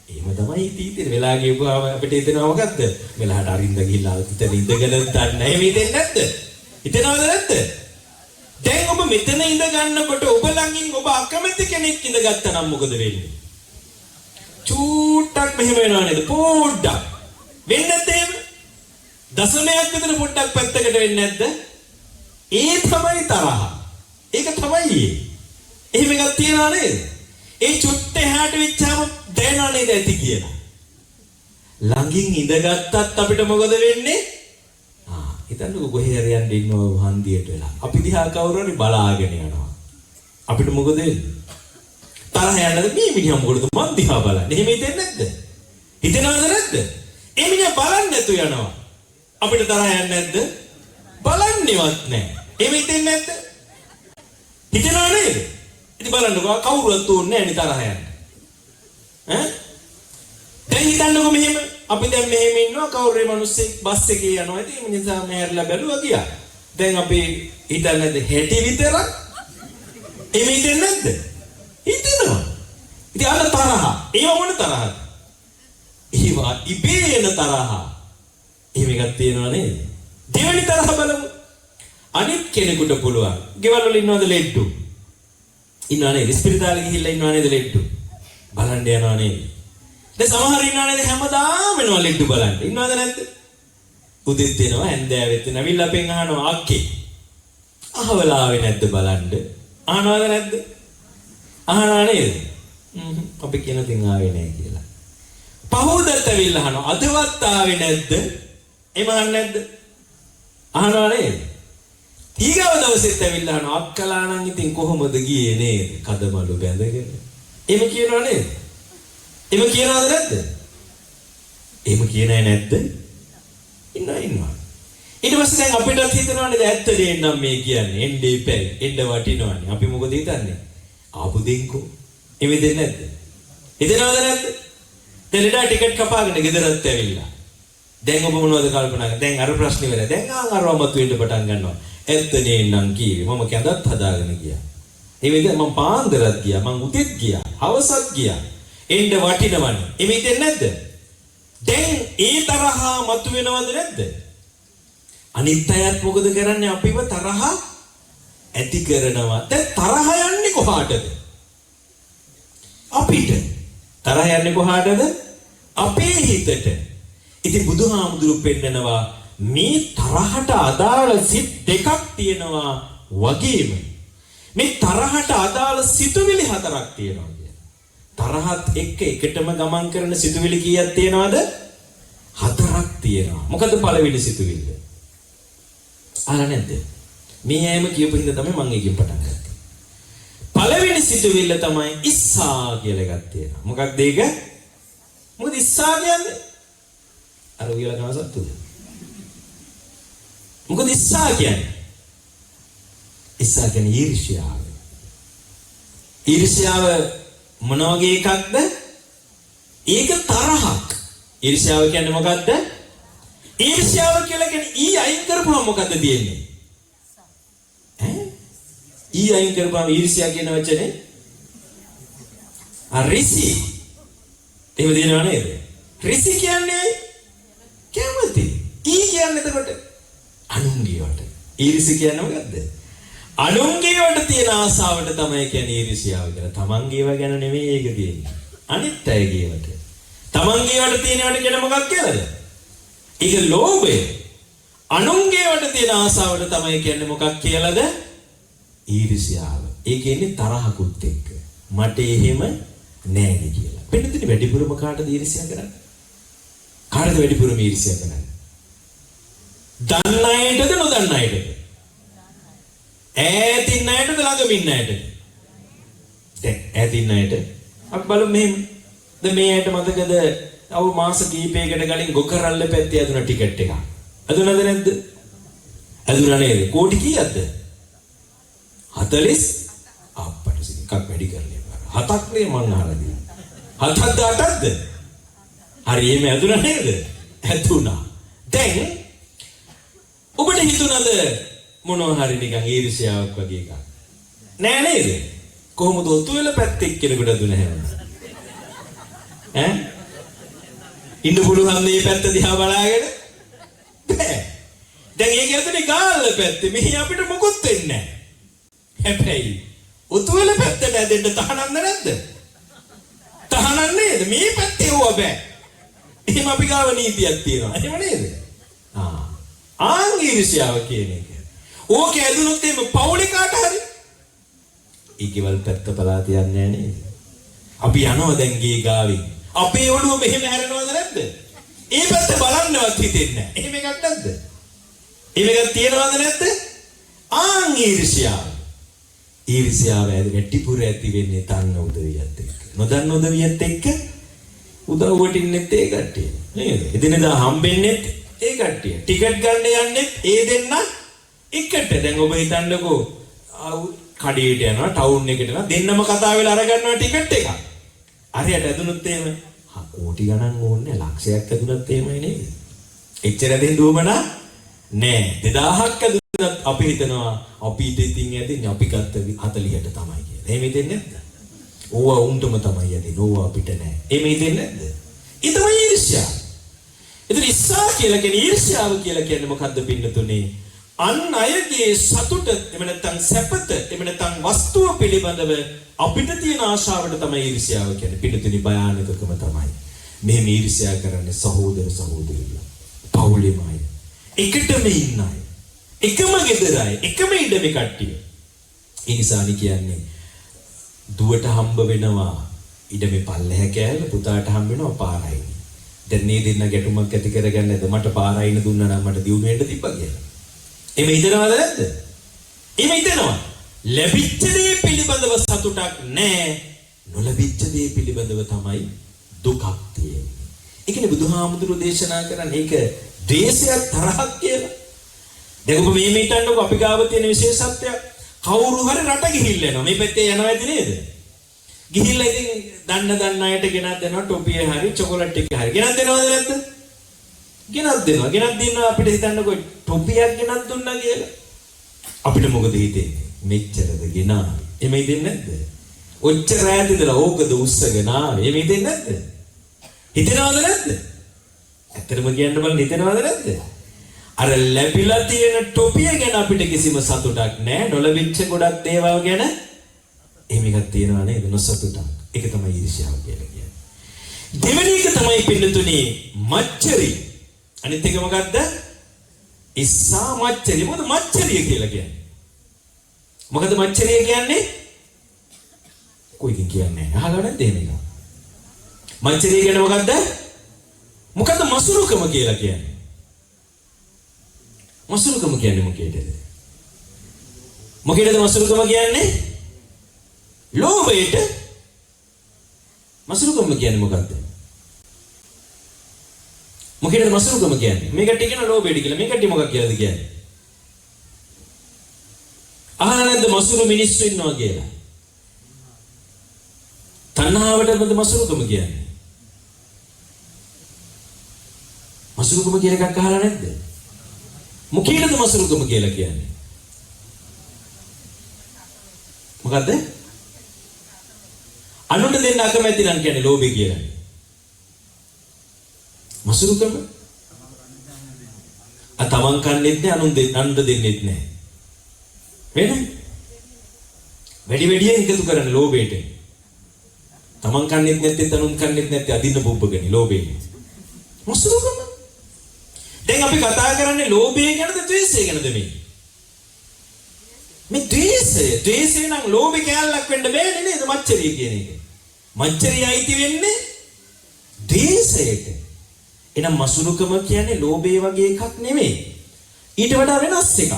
A: එහෙම තමයි තීතේ වෙලා ගියපුවාම අපිට හිතෙනවා මොකද්ද? වෙලාවට අරින්ද ගිහිල්ලා උතන ඉඳගෙන දන්නේ එහෙම හිතෙන්නේ නැද්ද? හිතනවද නැද්ද? දැන් ඔබ මෙතන ඉඳ ගන්නකොට ඔබ ළඟින් ඔබ අකමැති කෙනෙක් ඉඳගත්තා නම් මොකද වෙන්නේ? චූට්ටක් මෙහෙම වෙනවා නේද? පොඩ්ඩක්. වෙන්නේ නැද්ද එහෙම? දශමයක් විතර පොඩ්ඩක් පැත්තකට වෙන්නේ නැද්ද? ඒ තමයි තරහ. ඒක තමයි. එහෙම එකක් තියනවා නේද? ඒ චුට්ට එහාට වෙච්චාම දැනනවා නේද ඇති කියලා. ළඟින් ඉඳගත්තත් අපිට මොකද වෙන්නේ? හිතන්නකෝ කොහේ හරි යන්න ඉන්නව හන්දියට වෙලා. අපි දිහා කවුරු හරි බලාගෙන යනවා. අපිට මොකද වෙන්නේ? තරහ යන්නද මේ මිනිහා මොකටද මන් දිහා බලන්නේ? එහෙම හිතෙන්නේ නැද්ද? හිතනවද නැද්ද? ඒ මිනිහා බලන්නේ නැතු යනවා. අපිට තරහ යන්නේ නැද්ද? බලන්නේවත් නැහැ. එහෙම හිතෙන්නේ නැද්ද? හිතනවා නේද? ඉතින් බලන්නකෝ කවුරුවත් ඕනේ නැහැ නේ තරහ යන්න. දැන් හිතන්නකෝ මෙහෙම අපි දැන් මෙහෙම ඉන්නවා කවුරුරේ මිනිස්සෙක් බස් එකේ යනවා. ඉතින් මේ නිසා මෙහෙරලා බැලුවා ගියා. දැන් අපි හිතන්නේ හැටි විතරක්. එමෙ හිතෙන්නේ නැද්ද? හිතෙනවා. ඉතින් අන්න තරහ. ඒව මොන තරහද? ඒවා ඉබේ එන තරහ. එහෙම එකක් තියෙනව නේද? දෙවෙනි තරහ බලමු. අනිත් කෙනෙකුට පුළුවන්. ගෙවල් වල ඉන්නවද ලෙඩ්ඩු? ඉන්නව නේද? ස්පිරිතාලේ ගිහිල්ලා ඉන්නව නේද ලෙඩ්ඩු? බලන්න යනවා නේද? දැන් සමහර ඉන්නව නේද හැමදාම එනවා ලෙඩ්ඩු බලන්න. ඉන්නවද නැද්ද? උදෙත් එනවා හැන්දෑවෙත් එනවා. අවිල්ලා අපෙන් අහනවා අක්කේ. අහවලාවේ නැද්ද බලන්න? අහනවද නැද්ද? අහනවා නේද? අපි කියන තින් ආවේ නැහැ කියලා. පහෝදත් ඇවිල්ලා අහනවා අදවත් ආවේ නැද්ද? එම අහන්නේ නැද්ද? අහනවා නේද? ඊගව දවසෙත් ඇවිල්ලා අහනවා අක්කලා නම් ඉතින් කොහොමද ගියේ නේද? කදමලු බැඳගෙන. එහෙම කියනවා නේද? එහෙම කියනවද නැද්ද? එහෙම කියනයි නැද්ද? ඉන්නවා. ඊට පස්සේ දැන් අපිටත් හිතනවානේ ඇත්ත දෙන්නම් මේ කියන්නේ. එන්නේ ඉපැයි. එන්න වටිනවනේ. අපි මොකද හිතන්නේ? ආපු දෙන්කෝ. එමෙ දෙන්නේ නැද්ද? හිතනවද නැද්ද? දැන් ලෙඩා ටිකට් කපාගෙන ගෙදරත් ඇවිල්ලා. දැන් ඔබ මොනවද කල්පනා කරන්නේ? දැන් අර ප්‍රශ්නේ වෙලා. දැන් අරවමතු වෙන්න පටන් ගන්නවා. ඇත්ත නේනම් කීවේ. මම කැඳත් හදාගෙන ගියා. ඒ වෙලේ මම පාන්දරත් ගියා. මම උදෙත් ගියා. හවසත් ගියා. එන්න වටිනවනේ. එමෙ දෙන්නේ නැද්ද? දැන් ඒ තරහා මතු වෙනවද නැද්ද? අනිත් අයත් මොකද කරන්නේ? අපිව තරහ ඇති කරනවා. දැන් තරහ යන්නේ කොහාටද? අපිට. තරහ යන්නේ කොහාටද? අපේ හිතට. ඉතින් බුදුහාමුදුරු පෙන්නනවා මේ තරහට අදාළ සිත් දෙකක් තියෙනවා වගේම මේ තරහට අදාළ සිතුවිලි හතරක් තියෙනවා කියලා. තරහත් එක්ක එකටම ගමන් කරන සිතුවිලි කීයක් තියෙනවද? හතරක් තියෙනවා. මොකද පළවෙනි සිතුවිල්ල? අහලා නැද්ද? මේ ඇයිම කියපු හින්දා තමයි මම ඒකෙන් පටන් ගත්තේ. පළවෙනි සිතුවිල්ල තමයි ඉස්සා කියලා එකක් තියෙනවා. මොකක්ද ඒක? මොකද ඉස්සා කියන්නේ? අර උයලා කරන සතුද? මොකද ඉස්සා කියන්නේ? ඉස්සා කියන්නේ ඊර්ෂ්‍යාව. ඊර්ෂ්‍යාව මොන වගේ එකක්ද? ඒක තරහක්. ඊර්ෂ්‍යාව කියන්නේ මොකක්ද? ඊර්ෂ්‍යාව කියලා කියන්නේ ඊ අයින් කරපුවම මොකද්ද තියෙන්නේ? ඊ අයින් කරපුවම ඊර්ෂ්‍යා කියන වචනේ රිසි. එහෙම දිනව නේද? රිසි කියන්නේ කැමති. ඊ කියන්නේ එතකොට අනුන්ගේ වට. ඊර්ෂ්‍ය කියන්නේ මොකද්ද? අනුන්ගේ වට තියෙන ආසාවට තමයි කියන්නේ ඊර්ෂ්‍යාව කියලා. තමන්ගේව ගැන නෙමෙයි ඒක තියෙන්නේ. අනිත් අයගේ වට. තමන්ගේ වට තියෙනවට කියන මොකක් කියලාද? ඒක ලෝභය. අනුන්ගේ වට තියෙන ආසාවට තමයි කියන්නේ මොකක් කියලාද? ඊර්ෂ්‍යාව. ඒ කියන්නේ තරහකුත් එක්ක. මට එහෙම නෑනේ කියලා. වෙනදින වැඩිපුරම කාටද ඊර්ෂ්‍යා කරන්නේ? කාටද වැඩිපුරම ඊර්ෂ්‍යා කරන්නේ? දන්න අයටද නොදන්න අයටද? ඈතින් අයටද ළඟමින් අයටද? දැන් ඈතින් අයට අපි බලමු මෙහෙම. දැන් මේ අයට මතකද අවු මාස කීපයකට කලින් ගොකරල්ල පැත්තේ ඇදුන ටිකට් එක. ඇදුනද නැද්ද? ඇදුනා නේද? කෝටි කීයක්ද? 40 අප්පට එකක් වැඩි කරලා. 7ක් නේ මං අහලා තියෙන්නේ. 7ක්ද 8ක්ද? හරි එහෙම ඇදුනා නේද? ඇදුනා. දැන් ඔබට හිතුණාද මොනවා හරි නිකන් ඊර්ෂ්‍යාවක් වගේ එකක්? නෑ නේද? කොහොමද ඔතු වෙල පැත්තේ කෙනෙකුට දුන හැම? ඈ? ඉන්න පුළුවන් මේ පැත්ත දිහා බලාගෙන? බෑ. දැන් ඒක ඇතුලේ ගාල්ල පැත්තේ මෙහි අපිට මොකොත් වෙන්නේ නෑ. හැබැයි ඔතු වෙල පැත්තට ඇදෙන්න තහනම්ද නැද්ද? තහනම් නේද? මේ පැත්තේ ඕවා බෑ. එහෙම අපි ගාව නීතියක් තියෙනවා. එහෙම නේද? ඊර්ෂ්‍යාව කියන එක. ඕක ඇදුනොත් එimhe පවුලේ කාට හරි ඊකවල පැත්ත බලා තියන්නේ නේද? අපි යනවා දැන් ගේ ගාවින්. අපේ ඔළුව මෙහෙම හැරෙනවද නැද්ද? ඒ පැත්ත බලන්නවත් හිතෙන්නේ නැහැ. එහෙම එකක් නැද්ද? එහෙම එකක් තියෙනවද නැද්ද? ඊර්ෂ්‍යාව. ඊර්ෂ්‍යාව වැඩිපුර ඇති වෙන්නේ තන්න උදවියත් එක්ක. නොදන්න උදවියත් එක්ක උදව්වට ඉන්නෙත් ඒ කට්ටිය. නේද? එදිනෙදා හම්බෙන්නෙත් ඒ කට්ටිය. ටිකට් ගන්න යන්නෙත් ඒ දෙන්න එකට. දැන් ඔබ හිතන්නකෝ කඩේට යනවා ටවුන් එකට යනවා දෙන්නම කතා වෙලා අර ගන්නවා ටිකට් එක. හරියට ඇදුනොත් එහෙම කෝටි ගණන් ඕනේ ලක්ෂයක් ඇතුළත් එහෙමයි නේද? එච්චර දෙන්න උවමන නෑ. 2000ක් ඇතුළත් අපි හිතනවා අපි ඉතින් ඇදින්නේ අපි ගත්ත 40ට තමයි කියලා. එහෙම හිතෙන්නේ නැද්ද? ඕවා උන්ටම තමයි යන්නේ. ඕවා අපිට නෑ. එහෙම හිතෙන්නේ නැද්ද? ඒ තමයි ඊර්ෂ්‍යාව. ඉතින් ඉස්සා කියලා කියන්නේ ඊර්ෂ්‍යාව කියලා කියන්නේ මොකද්ද පින්නතුනේ? අන් අයගේ සතුට එහෙම නැත්නම් සැපත එහෙම නැත්නම් වස්තුව පිළිබඳව අපිට තියෙන ආශාවට තමයි ඊර්ෂ්‍යාව කියන්නේ. පිළිතුරු භයානකකම තමයි. මෙහෙම ඊර්ෂ්‍යා කරන්නේ සහෝදර සහෝදරියලා. පවුලේම අය. එකටම ඉන්න අය. එකම ගෙදර අය. එකම ඉඩමේ කට්ටිය. ඒ නිසානේ කියන්නේ දුවට හම්බ වෙනවා ඉඩමේ පල්ලෙහැ කෑල්ල පුතාට හම්බ වෙනවා පාරයින. දැන් මේ දෙන්න ගැටුමක් ඇති කරගන්නද මට පාරයින දුන්නා නම් මට දියුණු වෙන්න තිබ්බා කියලා. එමෙ හිතනවද නැද්ද? එමෙ හිතනවා. ලැබිච්ච දේ පිළිබඳව සතුටක් නැහැ. නොලැබිච්ච දේ පිළිබඳව තමයි දුකක් තියෙන්නේ. ඒකනේ බුදුහාමුදුරුවෝ දේශනා කරන්නේ ඒක ද්වේෂයක් තරහක් කියලා. දැන් ඔබ මේ හිතන්නකො අපි ගාව තියෙන විශේෂත්වයක් කවුරු හරි රට ගිහිල්ලා එනවා. මේ පැත්තේ යනවා ඇති නේද? ගිහිල්ලා ඉතින් දන්න අයට ගෙනත් දෙනවා ටොපිය හරි චොකලට් එක හරි. ගෙනත් දෙනවද නැද්ද? ගෙනත් දෙනවා. ගෙනත් දෙනවා අපිට හිතන්නකො ටොපියක් ගෙනත් දුන්නා කියලා. අපිට මොකද හිතෙන්නේ? මෙච්චරද ගෙනා. එමෙ හිතෙන්නේ නැද්ද? ඔච්චර ඈත ඉඳලා ඕකද උස්සගෙන ආවේ. එමෙ හිතෙන්නේ නැද්ද? හිතනවද නැද්ද? ඇත්තටම කියන්න බලන්න හිතනවද නැද්ද? අර ලැබිලා තියෙන ටොපිය ගැන අපිට කිසිම සතුටක් නැහැ. නොලැබිච්ච ගොඩක් දේවල් ගැන එහෙම එකක් තියෙනවා නේද? නොසතුටක්. ඒක තමයි ඊර්ෂ්‍යාව කියලා කියන්නේ. දෙවෙනි එක තමයි පින්නතුනි මච්චරි. අනිත් එක මොකද්ද? ඉස්සා මච්චරි. මොකද මච්චරිය කියලා කියන්නේ? මොකද මච්චරිය කියන්නේ? කොයිකින් කියන්නේ? අහලා නැද්ද එහෙම එක? මච්චරිය කියන්නේ මොකද්ද? මොකද්ද මසුරුකම කියලා කියන්නේ? මසුරුකම කියන්නේ මොකේද? මොකේද මසුරුකම කියන්නේ? ලෝභයට. මසුරුකම කියන්නේ මොකද්ද? මොකේද මසුරුකම කියන්නේ? මේකට කියන ලෝභයට කියලා. මේකට මොකක් කියලාද කියන්නේ? අහලා නැද්ද මසුරු මිනිස්සු ඉන්නවා කියලා? තණ්හාවටද මසුරුකම කියන්නේ? මසුරුකම කියන එකක් අහලා නැද්ද? මොකේද මසුරුකම කියලා කියන්නේ? මොකද්ද? අනුන්ට දෙන්න අකමැති නම් කියන්නේ ලෝභය කියලා. මසුරුකම තමන් කන්නේත් නෑ අනුන්ට දෙන්නෙත් නෑ. වෙන වැඩියෙන් එකතු කරන ලෝභයට. තමන් කන්නේත් නැත්නම් අනුන් කන්නේත් නැත්නම් අදින්න පුබ්බගනි ලෝභයෙන්. මසුරුකම. දැන් අපි කතා කරන්නේ ලෝභය ගැනද ද්වේෂය ගැනද මේ? මේ ද්වේෂය නම් ලෝභය කැලලක් වෙන්න බෑනේ නේද මච්චරිය කියන එක. මච්චරිය අයිති වෙන්නේ ද්වේෂයට. එහෙනම් මසුරුකම කියන්නේ ලෝභය වගේ එකක් නෙමෙයි. ඊට වඩා වෙනස් එකක්.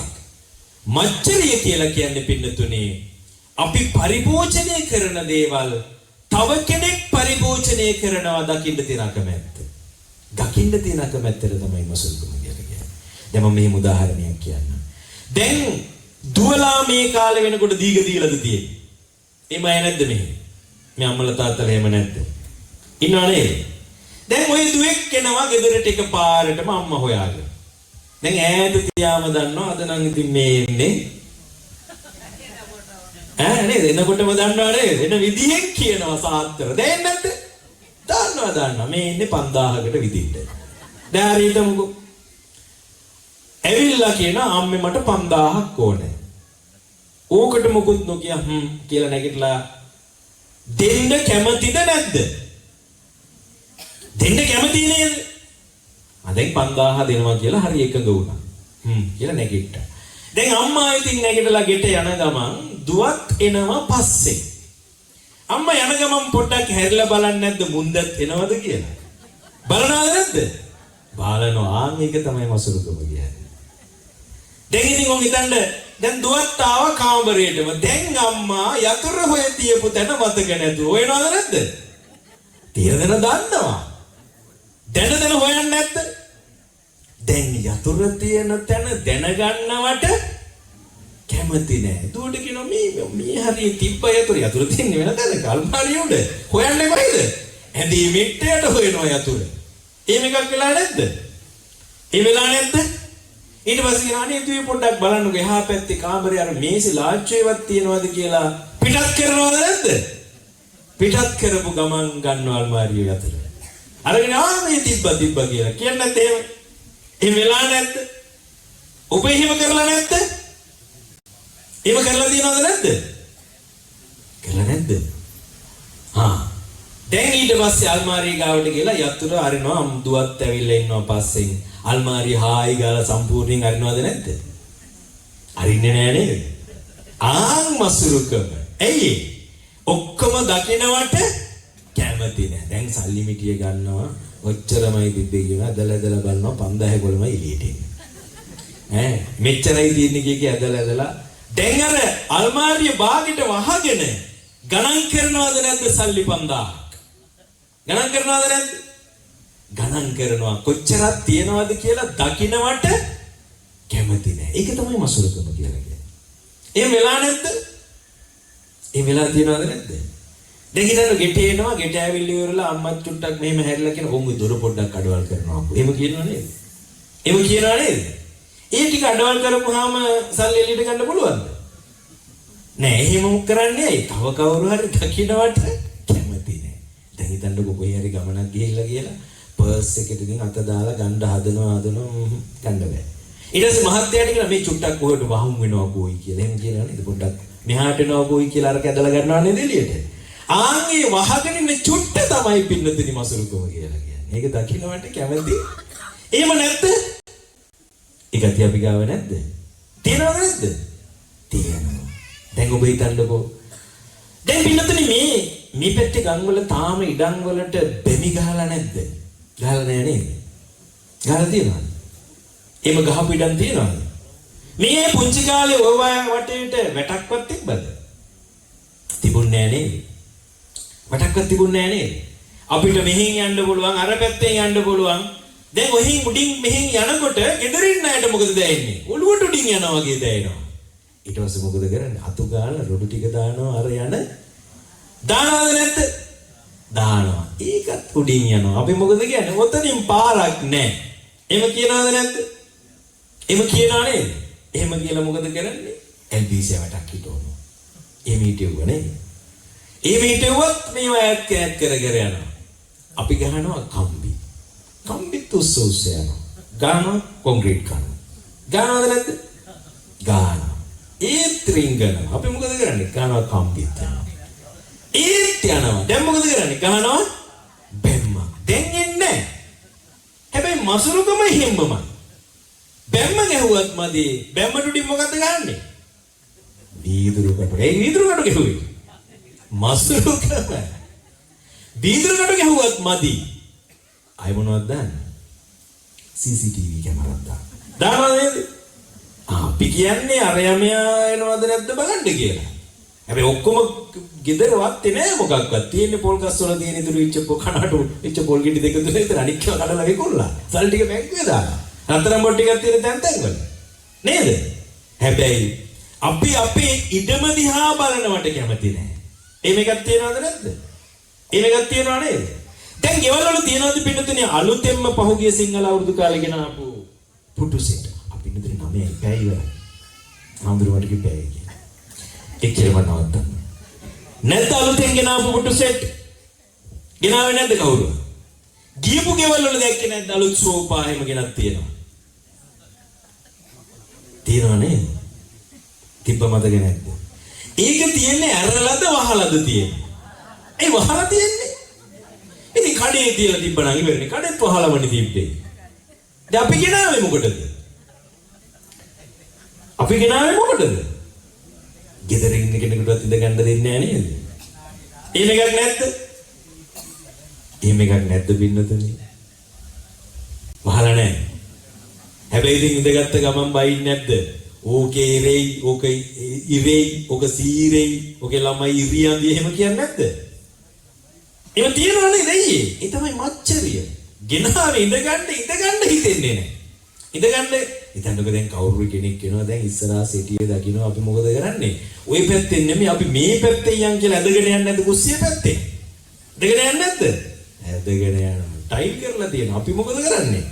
A: මච්චරිය කියලා කියන්නේ පින්නතුනේ අපි පරිභෝජනය කරන දේවල් තව කෙනෙක් පරිභෝජනය කරනවා දකින්න තියෙන අකමැත්ත. දකින්න තියෙන අකමැත්තට තමයි මසුරුකම කියලා කියන්නේ. දැන් මම මෙහෙම උදාහරණයක් කියන්නම්. දැන් දුවලා මේ කාලේ වෙනකොට දීග දීලාද තියෙන්නේ? එමය නැද්ද මෙහෙ? මේ අම්මලා තාත්තලා එහෙම නැද්ද? ඉන්නව නේද? දැන් ওই දුවෙක් එනවා ගෙදරට එකපාරටම අම්මා හොයාගෙන. දැන් ඈත තියාම දන්නවා අද නම් ඉතින් මේ එන්නේ නේද? එනකොටම දන්නවා නේද? එන විදිහෙන් කියනවා සාත්තර. දැන් නැද්ද? දන්නවා මේ ඉන්නේ 5000කට විදිහට. දැන් හරියටම ඇවිල්ලා කියන අම්මේ මට 5000ක් ඕනේ. ඕකට මොකුත් නොකිය කියලා නැගිටලා දෙන්න කැමතිද නැද්ද? දෙන්න කැමති නේද? දැන් 5000 දෙනවා කියලා හරි එකඟ වුණා. කියලා නැගිට්ටා. දැන් අම්මා ඉතින් නැගිටලා ගෙට යන ගමන් දුවත් එනවා පස්සේ. අම්මා යන ගමන් පොඩ්ඩක් හැරිලා බලන්නේ නැද්ද මුන්දත් එනවද කියලා? බලනවද නැද්ද? බලනවා. මේක තමයි මසුරුකම කියන්නේ. දැන් ඉතින් ඔය හිතන්න දැන් දුවත් ආව කාමරේටම. දැන් අම්මා යතුරු හොය තියපු තැන මතක නැතුව හොයනවද නැද්ද? තීරදෙන දන්නවා. දැන හොයන්නේ නැද්ද? දැන් යතුරු තියෙන තැන දැනගන්නවට කැමති නෑ. දුවට කියනවා මේ හරිය තිබ්බ යතුරු තියන්නේ වෙන තැනක අල්මාරිය උඩ. හොයන්නේ කොහෙද? ඇඳි මිට්ටයට හොයනවා යතුරු. එහෙම එකක් වෙලා නැද්ද? ඒ වෙලා නැද්ද? ඊට පස්සේ අනේ දුවේ පොඩ්ඩක් බලන්නකෝ එහා පැත්තේ කාමරේ අර මේසෙ ලාච්චුවේවත් තියනවද කියලා පිටත් කරනවද නැද්ද? පිටත් කරපු ගමන් ගන්නවා අල්මාරිය යතර. අරගෙන මේ තිබ්බා කියලා කියන්නේ නැත්ද එහෙම? එහෙම වෙලා නැද්ද? ඔබ එහෙම කරලා නැද්ද? එහෙම කරලා තියනවද නැද්ද? කරලා නැද්ද? දැන් ඊට පස්සේ අල්මාරිය ගාවට ගිහලා යතුර අරිනවා දුවත් ඇවිල්ලා ඉන්නවා පස්සෙන්. අල්මාරිය හායි ගාලා සම්පූර්ණයෙන් අරිනවද නැද්ද? අරින්නේ නෑ නේද? මසුරුකම. ඇයි? ඔක්කොම දකිනවට කැමති නෑ. දැන් සල්ලි මිටිය ගන්නවා. ඔච්චරමයි තිබ්බේ කියනවා. ඇදලා බලනවා 5000 එළියට එන්නේ. මෙච්චරයි තියෙන්නේ කිය ඇදලා දැන් අර අල්මාරිය බාගෙට වහගෙන ගණන් කරනවද නැද්ද සල්ලි 5000? ගණන් කරනවද නැද්ද? ගණන් කරනවා. කොච්චරක් තියනවද කියලා දකින්නවට කැමති නෑ. ඒක තමයි මසුරුකම කියලා කියන්නේ. එහෙම වෙලා නැද්ද? එහෙම වෙලා තියනවද නැද්ද? දැන් හිතන්න ගෙට එනවා ගෙට ඇවිල්ලි ඉවරලා අම්මත් චුට්ටක් මෙහෙම හැරිලා කියන ඔවුන් දොර පොඩ්ඩක් අඩවල් කරනවා අපු. එහෙම කියනව නේද? එහෙම කියනවා නේද? ඒ ටික අඩවල් කරපුවාම සල්ලි එළියට ගන්න පුළුවන්ද? නෑ එහෙම කරන්නේ ඇයි? තව කවුරු හරි දකින්නවට කැමති නෑ. දැන් හිතන්නකො කොහේ හරි ගමනක් ගිහිල්ලා කියලා පර්ස් එකට ඉතින් අත දාලා ගන්න හදනවා ගන්න බෑ. ඊට පස්සේ මහත්තයාට කියලා මේ චුට්ටක් කොහෙට වහුම් වෙනවා කොයි කියලා. එහෙම කියනවා නේද? පොඩ්ඩක් මෙහාට එනවා කොයි කියලා අර කැදලා ගන්නවා නේද එළියට? ආන්ගේ වහගෙන ඉන්න චුට්ට තමයි පින්නතුනි මසුරුකම කියලා කියන්නේ. ඒක දකින්නවට කැමති. එහෙම නැත්ද? ඒකත් අපි ගාව නැද්ද? තියනවද නැද්ද? තියෙනවා. දැන් ඔබ හිතන්නකෝ. දැන් පින්නතුනි මේ පැත්තේ ගම් වල තාම ඉඩම් වලට බෙමි ගහලා නැද්ද? ගහලා නෑ නේද? ගහලා තියෙනවද? එහෙම ගහපු ඉඩම් තියෙනවද? මේ පුංචි කාලේ ඔය වටේට වැටක්වත් තිබ්බද? තිබුණේ නෑ නේද? වැටක්වත් තිබුණේ නෑ නේද? අපිට මෙහෙන් යන්න පුළුවන් අර පැත්තෙන් යන්න පුළුවන්. දැන් ඔහින් උඩින් මෙහෙන් යනකොට ගෙදරින් ණයට මොකද දැනෙන්නේ? ඔළුවට උඩින් යනවා වගේ දැනෙනවා. ඊට පස්සේ මොකද කරන්නේ? අතු ගාලා රොඩු ටික දානවා අර යන දානවද නැද්ද? දානවා. ඒකත් උඩින් යනවා. අපි මොකද කියන්නේ? ඔතනින් පාරක් නැහැ. එහෙම කියනවද නැද්ද? එහෙම කියනවා නේද? එහෙම කියලා මොකද කරන්නේ? LBC වටක් හිටවනවා. එහෙම හිටෙවුව නේද? එහෙම හිටෙවුවත් මේව ඈත් කර යනවා. අපි ගහනවා කම්බි. කම්බිත් උස්ස යනවා. ගානවා කොන්ක්‍රීට් කරනවා. ගානවද නැද්ද? ගානවා. ඒත් රින්ගනවා. අපි මොකද කරන්නේ? ගානවා කම්බිත් යනවා. ඒත් යනවා. දැන් මොකද කරන්නේ? ගානවා බැම්ම. දැන් එන්නේ. හැබැයි මසුරුකම හිම්මමයි. බැම්ම ගැහුවත් මදි. බැම්මට උඩින් මොකද ගන්නෙ? වීදුරුකට. ඒ වීදුරුකට ගැහුවේ. මසුරුකම. වීදුරුකට ගැහුවත් මදි. අය මොනවද දාන්නේ? CCTV කැමරාවක් දාන්න. දානවා නේද? අපි කියන්නේ අර යමයා එනවද නැද්ද බලන්න කියලා. හැබැයි ඔක්කොම ගෙදරවත් නෑ මොකක්වත්. තියෙන්නේ පොල් ගස් වල තියෙන ඉතුරු ඉච්ච කනටු ඉච්ච පොල් ගෙඩි දෙක තුන විතර අනික් ඒවා කඩලා විකුණලා. සල්ලි ටික බැංකුවේ දාලා. රත්තරන් බොට් ටිකක් තියෙන තැන් වල. නේද? හැබැයි අපි අපේ ඉඩම දිහා බලනවට කැමති නෑ. එහෙම එකක් තියනවද නැද්ද? එහෙම එකක් තියනව නේද? දැන් ගෙවල් වල තියනවද පින්නතුනි අලුතෙන්ම පහුගිය සිංහල අවුරුදු කාලේ ගෙන ආපු පුටු සෙට්. අපි පින්නතුනි 9යි පැය ඉවරයි. ආම්දුරට කිව්වා කියලා. එච්චරම නවත්තන්න. නැත්නම් අලුතෙන් ගෙන ආපු පුටු සෙට්. ගෙනාවේ නැද්ද කවුරු? ගියපු ගෙවල් වල දැක්කේ නැද්ද අලුත් සෝපා එහෙම ගෙනත් තියෙනවා. තියෙනව නේද? තිබ්බ මතක නැද්ද? ඒක තියන්නේ ඇරලද වහලද තියෙන්නේ? ඒ වහලා තියෙන්නේ. ඉතින් කඩේ තියලා තිබ්බනම් ඉවරනේ. කඩේත් වහලමනේ තිබ්බේ. දැන් අපි ගෙනාවේ මොකටද? අපි ගෙනාවේ මොකටද? ගෙදර ඉන්න කෙනෙකුටවත් ඉඳ ගන්න දෙන්නේ නැහැ නේද? එහෙම එකක් නැද්ද? එහෙම එකක් නැද්ද පින්නතුනි? වහලා නැහැ. හැබැයි ඉතින් ඉඳගත්ත ගමන් බයින්නේ නැද්ද? ඕකේ ඉරෙයි, ඕකේ ඉරෙයි, ඕක සීරෙයි, ඕකේ ළමයි ඉරියන්දි එහෙම කියන්නේ නැද්ද? එහෙම තියනවා නේද අයියේ? ඒ තමයි මච්චරිය. ගෙනාවේ ඉඳගන්න හිතෙන්නේ නැහැ. ඉඳගන්න හිතන්නකෝ දැන් කවුරු කෙනෙක් එනවා දැන් ඉස්සරහා සිටියේ දකින්න අපි මොකද කරන්නේ? ওই පැත්තෙන් නෙමෙයි අපි මේ පැත්තෙන් යන් කියලා ඇදගෙන යන්නේ නැද්ද කුස්සිය පැත්තේ? ඇදගෙන යන්නේ නැද්ද? හැදගෙන යනවා. ටයිල් කරලා තියෙනවා. අපි මොකද කරන්නේ?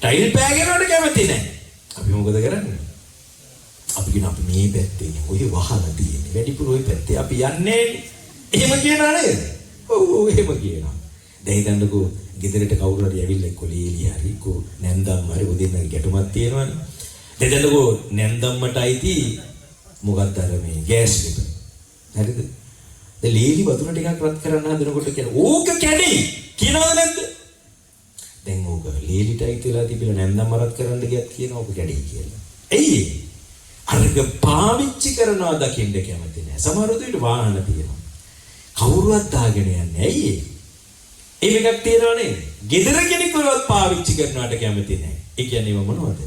A: ටයිල් පෑගෙනවට කැමති නැහැ. අපි මොකද කරන්නේ? අපි කියන අපි මේ පැත්තේ ඔය වහලා තියෙන්නේ. වැඩිපුර ওই පැත්තේ අපි යන්නේ. එහෙම කියනවා නේද? ඔව් එහෙම කියනවා. දැන් හිතන්නකෝ ගෙදරට කවුරු හරි ඇවිල්ලා එක්ක ලීලි හරි එක්ක නැන්දම්ම හරි උදින්න ගැටුමක් තියෙනවනේ. දැන් හිතන්නකෝ නැන්දම්මට අයිති මොකක්ද අර මේ ගෑස් ලිප. හරිද? දැන් ලීලි වතුර ටිකක් රත් කරන්න හදනකොට කියන ඕක කැඩෙයි කියනවද නැද්ද? දැන් ඕක ලීලිට අයිති වෙලා තිබිලා නැන්දම්ම රත් කරන්න ගියත් කියනවා ඕක කැඩෙයි කියලා. එයි අරක පාවිච්චි කරනවා දකින්න කැමති නෑ. සමහර උදේට වාහන තියෙනවා. කවුරුවත් දාගෙන යන්නේ. ඇයි ඒ? ඒකක් තියෙනවා නේද? ගෙදර කෙනෙකුවත් පාවිච්චි කරනවට කැමති නෑ. ඒ කියන්නේ මොනවද?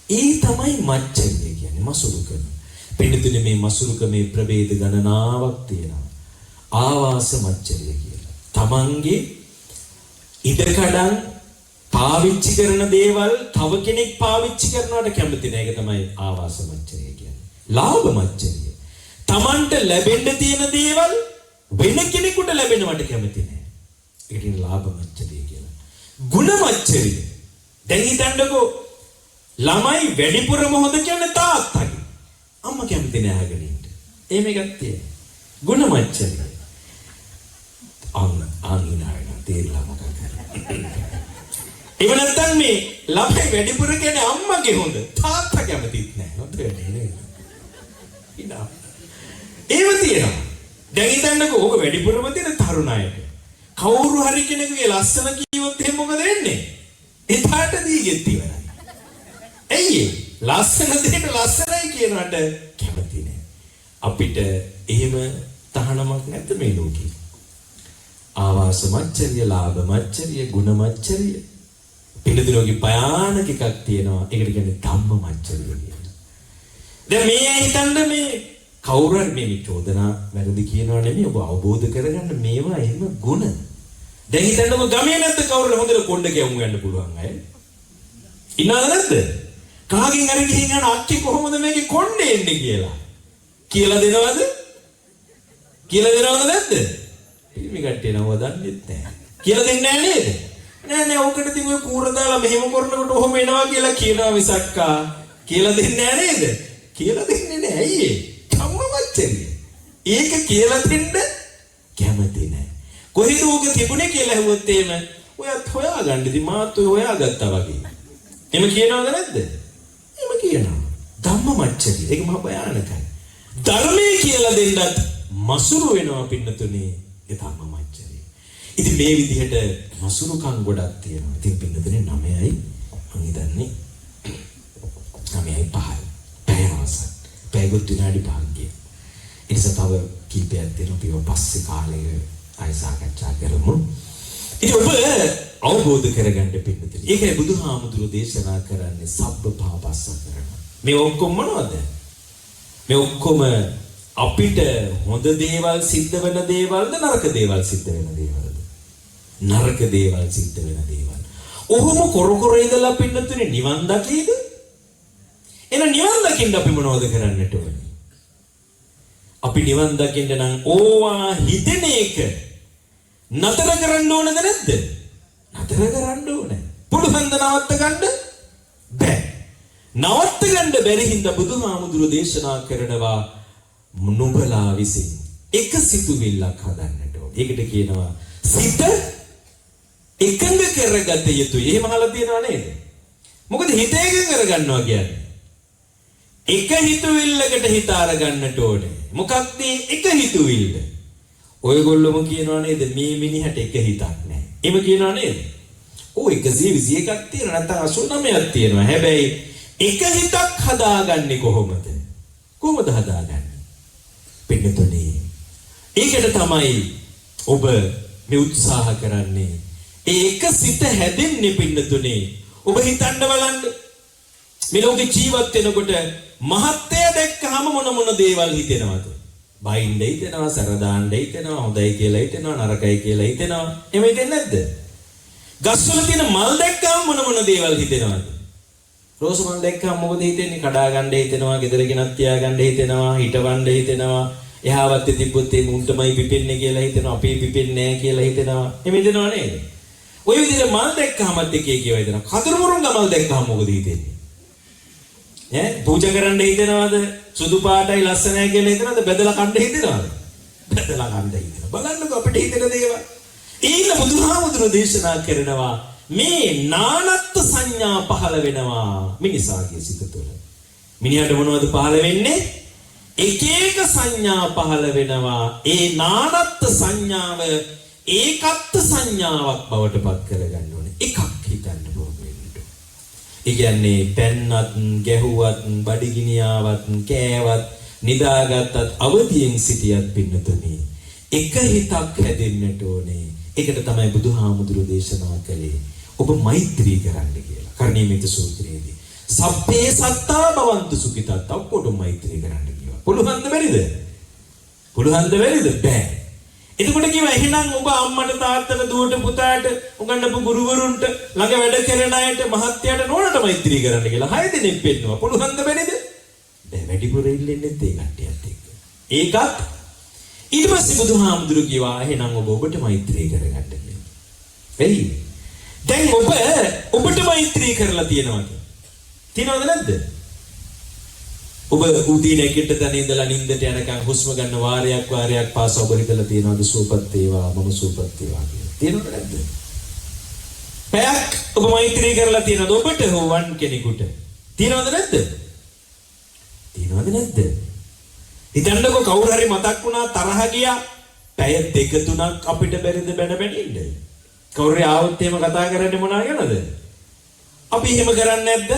A: ඒ තමයි මච්චරිය කියන්නේ මසුරුකම. පිළිතුරු මේ මසුරුකමේ ප්‍රභේද ගණනාවක් තියෙනවා. ආවාස මච්චරිය කියලා. තමන්ගේ ඉඩකඩම් පාවිච්චි කරන දේවල් තව කෙනෙක් පාවිච්චි කරනවට කැමති නෑ. ඒක තමයි ආවාස මච්චරිය කියන්නේ. ලාභ මච්චරිය. තමන්ට ලැබෙන්න තියෙන දේවල් වෙන කෙනෙකුට ලැබෙනවට කැමති නෑ. ඒකට ලාභ මච්චරිය කියලා. ගුණ මච්චරිය. දැන් හිතන්නකෝ ළමයි වැඩිපුරම හොඳ කියන්නේ තාත්තගේ. අම්මා කැමති නෑ අහගෙන ඉන්න. එහෙම එකක් තියෙනවා. ගුණ මච්චරිය. අන්න තේරිලා මොකක්ද? ඒ නැත්තම් මේ ළමයි වැඩිපුර කියන්නේ අම්මගේ හොඳ. තාත්තා කැමතිත් නෑ. හොඳ වෙන්නේ නේද? ඉනා. ඒව තියෙනවා. දැන් හිතන්නකෝ ඕක වැඩිපුරම තියෙන තරුණ අයට. කවුරු හරි කෙනෙකුගේ ලස්සන කිව්වොත් එහෙනම් මොකද වෙන්නේ? එතාට දීගෙත් ඉවරයි. ඇයි ඒ? ලස්සන දෙයට ලස්සනයි කියනකට කැමති නෑ. අපිට එහෙම තහනමක් නැද්ද මේ ලෝකේ? ආවාස මච්චරිය, ලාභ මච්චරිය, ගුණ මච්චරිය. පිළිතුරුගේ භයානක එකක් තියෙනවා. ඒකට කියන්නේ ධම්ම මච්චරිය කියලා. දැන් මේ හිතන්න මේ කවුරු හරි මේ චෝදනා වැරදි කියනවා නෙමෙයි ඔබ අවබෝධ කරගන්න මේවා එහෙම ගුණ. දැන් හිතන්නකො ගමේ නැත්ද කවුරු හොඳට කොණ්ඩ කියමු යන්න පුළුවන් අය. ඉන්නවද නැද්ද? කාගෙන් හරි ගිහින් යන අක්කේ කොහොමද මේකේ කොණ්ඩේ එන්නේ කියලා. කියලා දෙනවද? කියලා දෙනවද නැද්ද? මේ කට්ටිය නව දන්නෙත් නැහැ. කියලා දෙන්නේ නැහැ නේද? නෑ ඕකට ඉතින් ඔය කූර දාලා මෙහෙම කරනකොට ඔහොම එනවා කියලා කියනවා මිසක්කා කියලා දෙන්නේ නැහැ නේද? කියලා දෙන්නේ නැහැ. ඇයි ඒ? ධම්මමච්චරිය. ඒක කියලා දෙන්න කැමති නැහැ. කොහෙද ඕක තිබුණේ කියලා ඇහුවොත් එහෙම ඔයත් හොයාගන්න ඉතින් මාත් ඔය හොයාගත්තා වගේ. එහෙම කියනවද නැද්ද? එහෙම කියනවා. ධම්මමච්චරිය. ඒක මහ භයානකයි. ධර්මයේ කියලා දෙන්නත් මසුරු වෙනවා පින්නතුනේ. ඒ ධම්මමච්චරිය. ඉතින් මේ විදිහට මසුරුකම් ගොඩක් තියෙනවා. ඉතින් පින්නතුනේ 9යි මම හිතන්නේ 9යි 5යි. පැයවස. පැයකට විනාඩි 5ක් ගියා. ඒ නිසා තව කීපයක් තියෙනවා. අපි පස්සේ කාලෙක ආයෙ සාකච්ඡා කරමු. ඉතින් ඔබ අවබෝධ කරගන්න පින්නතුනේ. ඒකයි බුදුහාමුදුරුවෝ දේශනා කරන්නේ සබ්බ පාපස්ස කරනවා. මේ ඔක්කොම මොනවද? මේ ඔක්කොම අපිට හොඳ දේවල් සිද්ධ වෙන දේවල්ද නරක දේවල් සිද්ධ වෙන දේවල්ද? නරක දේවල් සිද්ධ වෙන දේවල්. ඔහොම කර ඉඳලා පින්නතුනේ නිවන් දකීද? එන නිවන් දකින්න අපි මොනවද කරන්නට ඕනේ? අපි නිවන් දකින්න නම් ඕවා හිතෙන එක නතර කරන්න ඕනද නැද්ද? නතර කරන්න ඕනේ. පුළුවන් ද නවත්ත ගන්න? බෑ. නවත්ත ගන්න බැරි හින්දා බුදුහාමුදුරුවෝ දේශනා කරනවා නුඹලා විසින් එක සිතුවිල්ලක් හදන්නට ඕනේ. ඒකට කියනවා සිත එකඟ කරගත යුතුයි. එහෙම අහලා තියෙනව නේද? මොකද හිත එකඟ කරගන්නවා කියන්නේ එක හිතුවිල්ලකට හිත අරගන්නට ඕනේ. මොකක්ද එක හිතුවිල්ල? ඔයගොල්ලෝම කියනවා නේද මේ මිනිහට එක හිතක් නැහැ. එහෙම කියනවා නේද? ඔව් 121ක් තියෙනවා නැත්නම් 89ක් තියෙනවා. හැබැයි එක හිතක් හදාගන්නේ කොහොමද? කොහොමද හදාගන්නේ? පින්නතුනේ ඒකට තමයි ඔබ මේ උත්සාහ කරන්නේ. ඒක සිත හැදෙන්නේ පින්නතුනේ. ඔබ හිතන්න බලන්න මේ ලෝකේ ජීවත් වෙනකොට මහත්ය දැක්කහම මොන දේවල් හිතෙනවද? බයින්ද හිතෙනවා, සරදාන්න හිතෙනවා, හොඳයි කියලා හිතෙනවා, නරකයි කියලා හිතෙනවා. එහෙම හිතෙන්නේ නැද්ද? ගස්වල තියෙන මල් දැක්කහම මොන දේවල් හිතෙනවද? රෝස මල් දැක්කහම මොකද හිතෙන්නේ? කඩා ගන්න හිතෙනවා, ගෙදර ගෙනත් තියා ගන්න හිතෙනවා, හිටවන්න හිතෙනවා. එහාවත් තිබ්බොත් ඒ මුන්ටමයි පිපෙන්නේ කියලා හිතෙනවා, අපි පිපෙන්නේ නැහැ කියලා හිතෙනවා. එහෙම හිතෙනව නේද? ඔය විදිහට මල් දැක්කමත් එකේ කියව හිතන. කඳුරු මුරුංග මල් දැක්කම මොකද හිතෙන්නේ? පූජා කරන්න හිතනවද? සුදු පාටයි ලස්සනයි කියලා හිතනවද? බෙදලා කන්න හිතනවද? බෙදලා කන්න හිතනවා. බලන්නකෝ අපිට හිතෙන දේවල්. ඊළ බුදුහාමුදුරු දේශනා කරනවා මේ නානත්ත් සංඥා පහළ වෙනවා මිනිසාගේ සිත තුළ. මිනිහට මොනවද පහළ වෙන්නේ? එක එක සංඥා පහළ වෙනවා. ඒ නානත්ත් සංඥාව ඒකත්ත් සංඥාවක් බවට පත් කරගන්න ඕනේ. එකක් හිතන්න ඕනේ. ඒ කියන්නේ පෙන්නත්, ගැහුවත්, බඩගිනියාවත්, කෑවත්, නිදාගත්තත්, අවදියෙන් සිටියත් පින්නතුනි. එක හිතක් හැදෙන්නට ඕනේ. ඒකට තමයි බුදුහාමුදුරු දේශනා කළේ ඔබ මෛත්‍රී කරන්න කියලා. කර්ණීයමිත සූත්‍රයේදී සබ්බේ සත්තා භවන්තු සුඛිතා ඔක්කොට මෛත්‍රී කරන්න කිව්වා. පුළුවන්ද බැරිද? පුළුවන්ද බැරිද? බෑ. එතකොට කිව්වා එහෙනම් ඔබ අම්මට තාත්තට දුවට පුතාට උගන්නපු ගුරුවරුන්ට ළඟ වැඩ කරන අයට මහත්යට නෝනට මෛත්‍රී කරන්න කියලා 6 දෙනෙක් පෙන්නවා. පුළුවන්ද බැරිද? බෑ. වැඩිපුර ඉල්ලෙන්නේ ඒ කට්ටියත් එක්ක. ඒකත් ඊට පස්සේ බුදුහාමුදුරු කිව්වා එහෙනම් ඔබට මෛත්‍රී කරගන්න කියලා. එයි. දැන් ඔබට මෛත්‍රී කරලා තියනවාද? තියනවද නැද්ද? ඔබ උදේ නැගිට තැන ඉඳලා නිින්දට යනකම් හුස්ම ගන්න වාරයක් පාස ඔබ හිතලා තියනවද සූපත් වේවා මම සූපත් වේවා කියලා? තියනවද නැද්ද? පැයක් ඔබ මෛත්‍රී කරලා තියනවද ඔබට හෝ වන් කෙනෙකුට? තියනවද නැද්ද? තියනවද නැද්ද? හිතන්නකො කවුරු හරි මතක් වුණා තරහ ගියා පැය 2-3ක් අපිට බැරිද බැන ඉන්න? කවුරු හරි ආවොත් එහෙම කතා කරන්නේ මොනවා ගැනද? අපි එහෙම කරන්නේ නැද්ද?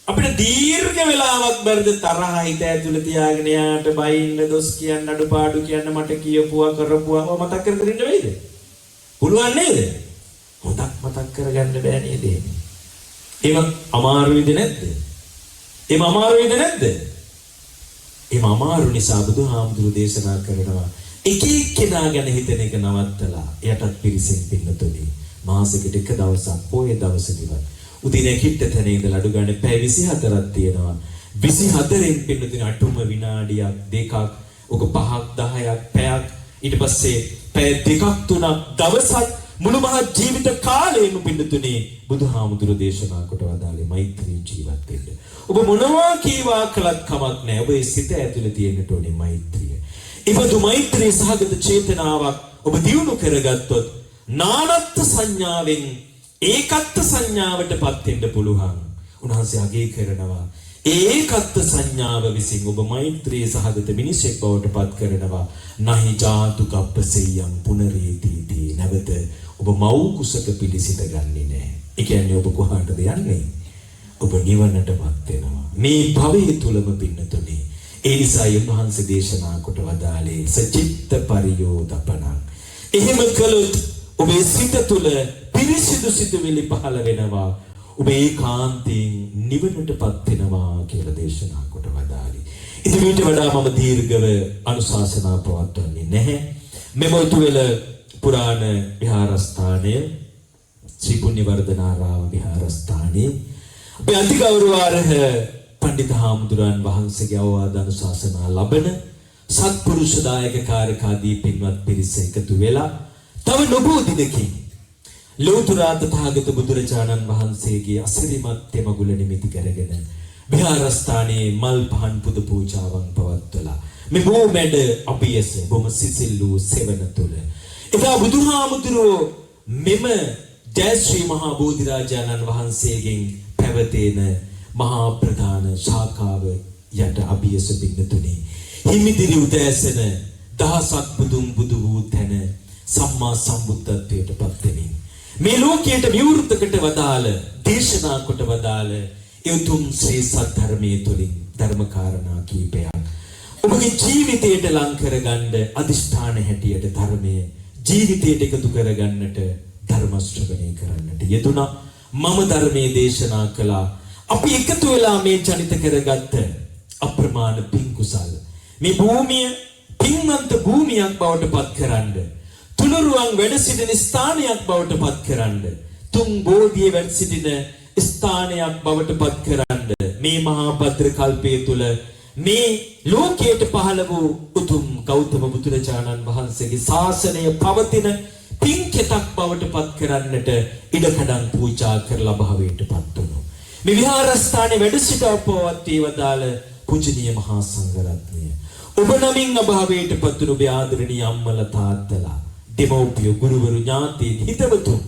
A: අපිට දීර්ඝ වෙලාවක් බැරිද තරහ හිත ඇතුළේ තියාගෙන යාට බයින්න දොස් කියන්න අඩුපාඩු කියන්න මට කියපුවා කරපුවා මතක් කර කර ඉන්න වෙයිද? පුළුවන් නේද? මතක් කරගන්න බෑ නේද? ඒක අමාරුයිද නැද්ද? ඒක අමාරුයිද නැද්ද? එම අමාරු නිසා බුදුහාමුදුරු දේශනා කරනවා එක එක්කෙනා ගැන හිතන එක නවත්තලා යටත් පිරිසෙන් පින්නතුනි මාසෙකට එක දවසක් පොයේ දවසේදීවත් උදේ නැගිට තැන ඉඳලා අඩු ගන්න පැය 24ක් තියෙනවා 24න් පින්නතුනි අටුම විනාඩියක් දෙකක් ඔක 5ක් 10ක් පැයක් ඊට පස්සේ පැය 2ක් 3ක් දවසක් මුළු මහත් ජීවිත කාලයම පින්නතුනි බුදුහාමුදුරු දේශනා කොට වදාළේ මෛත්‍රී ජීවත් වෙන්න. ඔබ මොනවා කීවා කළත් කමක් නැහැ. ඔබේ සිත ඇතුලේ තියෙන්න ඕනේ මෛත්‍රිය. ඉබඳු මෛත්‍රී සහගත චේතනාවක් ඔබ දියුණු කරගත්තොත් නානත්ත් සංඥාවෙන් ඒකත්ත් සංඥාවටපත් වෙන්න පුළුවන්. උන්වහන්සේ අගය කරනවා. ඒකත්ත් සංඥාව විසින් ඔබ මෛත්‍රී සහගත මිනිසෙක් බවට පත් කරනවා. නහි ජාතු කප්පසෙයම් පුනරේතිති. නැවත ඔබ මව් කුසක පිළිසිත ගන්නේ නැහැ. ඒ කියන්නේ ඔබ කොහාටද යන්නේ? ඔබ නිවනටපත් වෙනවා. මේ භවයේ තුලම පින්නතුනේ. ඒ නිසා යොහන්සේ දේශනා කොට වදාළේ සචිත්ත පරියෝදපණං. එහෙම කළොත් ඔබේ සිත තුල පිරිසිදු සිතුවිලි පහළ වෙනවා. ඔබ ඒකාන්තයෙන් නිවනටපත් වෙනවා කියලා දේශනා කොට වදාළි. ඉතින් ඊට වඩා මම දීර්ඝව අනුශාසනා පවත්වන්නේ නැහැ. මෙම උතුවල පුරාණ විහාරස්ථානය ශ්‍රී පුණ්‍යවර්ධනාරාම විහාරස්ථානයේ අපේ අතිගෞරවාර්හ පණ්ඩිත හාමුදුරන් වහන්සේගේ අවවාද අනුශාසනා ලබන සත්පුරුෂ දායක කාර්යකාදී පින්වත් පිරිස එකතු වෙලා තව නොබෝ දිනකින් ලෝතර තථාගත බුදුරජාණන් වහන්සේගේ අසිරිමත් තෙමගුල නිමිති කරගෙන විහාරස්ථානයේ මල් පහන් පුද පූජාවන් පවත්වලා මේ බොමැඩ අපියස බොම සිසිල් වූ සෙවණ තුල එදා බුදුහාමුදුරුවෝ මෙම ජයශ්‍රී මහා බෝධිරාජාණන් වහන්සේගෙන් පැවතෙන මහා ප්‍රධාන ශාඛාව යට අභියස පින්නතුනි හිමිදිරි උදෑසන දහසක් බුදුන් බුදු වූ තැන සම්මා සම්බුද්ධත්වයට පත් වෙමින් මේ ලෝකයට විවෘතකට වදාළ දේශනා කොට වදාළ යතුම් ශ්‍රී සද්ධර්මයේ තුලින් ධර්මකාරණා කීපයක් ඔබගේ ජීවිතයට ලං කරගන්න අදිෂ්ඨාන හැටියට ධර්මයේ ජීවිතයට එකතු කරගන්නට ධර්ම ශ්‍රවණය කරන්නට යෙදුණා. මම ධර්මයේ දේශනා කළා. අපි එකතු වෙලා මේ ජනිත කරගත්ත අප්‍රමාණ පින් කුසල් මේ භූමිය පින්වන්ත භූමියක් බවට පත් කරන්න තුනුරුවන් වැඩ සිටින ස්ථානයක් බවට පත් කරන්න තුන් බෝධිය වැඩ සිටින ස්ථානයක් බවට පත් කරන්න මේ මහා භද්‍ර කල්පයේ තුල මේ ලෝකයට පහළ වූ උතුම් ගෞතම බුදුරජාණන් වහන්සේගේ ශාසනය පවතින පින්කෙතක් බවට පත් කරන්නට ඉඩකඩම් පූජා කරලා භාවයට පත් වුණා. මේ විහාරස්ථානයේ වැඩ සිට අපවත් වේවදාල පූජනීය මහා සංඝරත්නය. ඔබ නමින් අභාවයට පත් වුණු ඔබේ ආදරණීය අම්මලා තාත්තලා, දෙමව්පියෝ, ගුරුවරු, ඥාතීන්, හිතවතුන්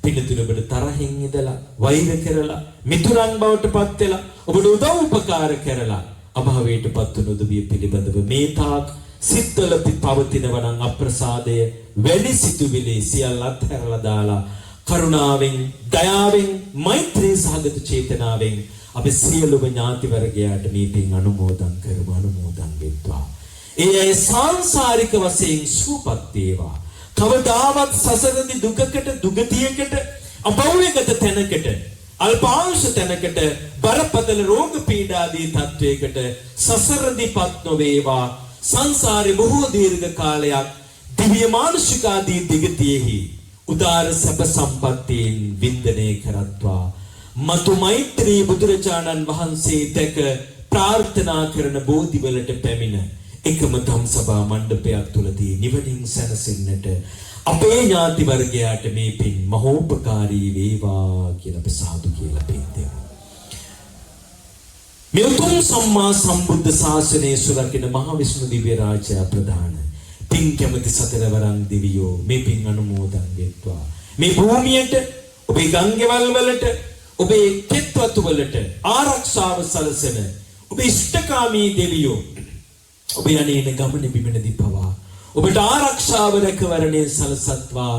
A: පින්නතුන ඔබට තරහින් ඉඳලා, වෛර කරලා, මිතුරන් බවට පත් වෙලා, ඔබට උදව් උපකාර කරලා අභාවයට පත් වුණු දුවිය පිළිබඳව මේ තාක් සිත්වල පවතිනවා නම් අප්‍රසාදය වැඩි සිතුවිලි සියල්ල අත්හැරලා දාලා කරුණාවෙන්, දයාවෙන්, මෛත්‍රී සහගත චේතනාවෙන් අපි සියලුම ඥාති වර්ගයාට මේ පින් අනුමෝදන් කරමු. අනුමෝදන් වෙත්වා. ඒ සංසාරික වශයෙන් සුවපත් වේවා. කවදාවත් සසරදී දුකකට, දුගතියකට, අපෞවිගත තැනකට, අල්පාංශ තැනකට, බරපතල රෝග පීඩාදී තත්වයකට සසරදීපත් නොවේවා. සංසාරේ බොහෝ දීර්ඝ කාලයක් දිව්‍ය මානුෂික ආදී දිගතියෙහි උදාර සැප සම්පත්තීන් වින්දනය කරත්වා. මතු මෛත්‍රී බුදුරජාණන් වහන්සේ දැක ප්‍රාර්ථනා කරන බෝධිවලට පැමිණ එකම ධම්සභා මණ්ඩපයක් තුලදී නිවනින් සැනසෙන්නට අපේ ඥාති වර්ගයාට මේ පින් මහෝපකාරී වේවා කියලා අපි සාදු කියලා පින් දෙමු. මේ උතුම් සම්මා සම්බුද්ධ ශාසනයේ සුරකින්න මහ විෂ්ණු දිව්‍ය රාජ්‍ය ප්‍රධාන පින් කැමති සතරවරන් දිවියෝ මේ පින් අනුමෝදන් වෙත්වා. මේ භූමියට, ඔබේ ගංගෙවල් වලට, ඔබේ කෙත්වතු වලට ආරක්ෂාව සලසන ඔබේ ඉෂ්ඨකාමී දෙවියෝ ඔබේ අනේන ගමන බිමනදී පවා ඔබට ආරක්ෂාව රැකවරණය සලසත්වා.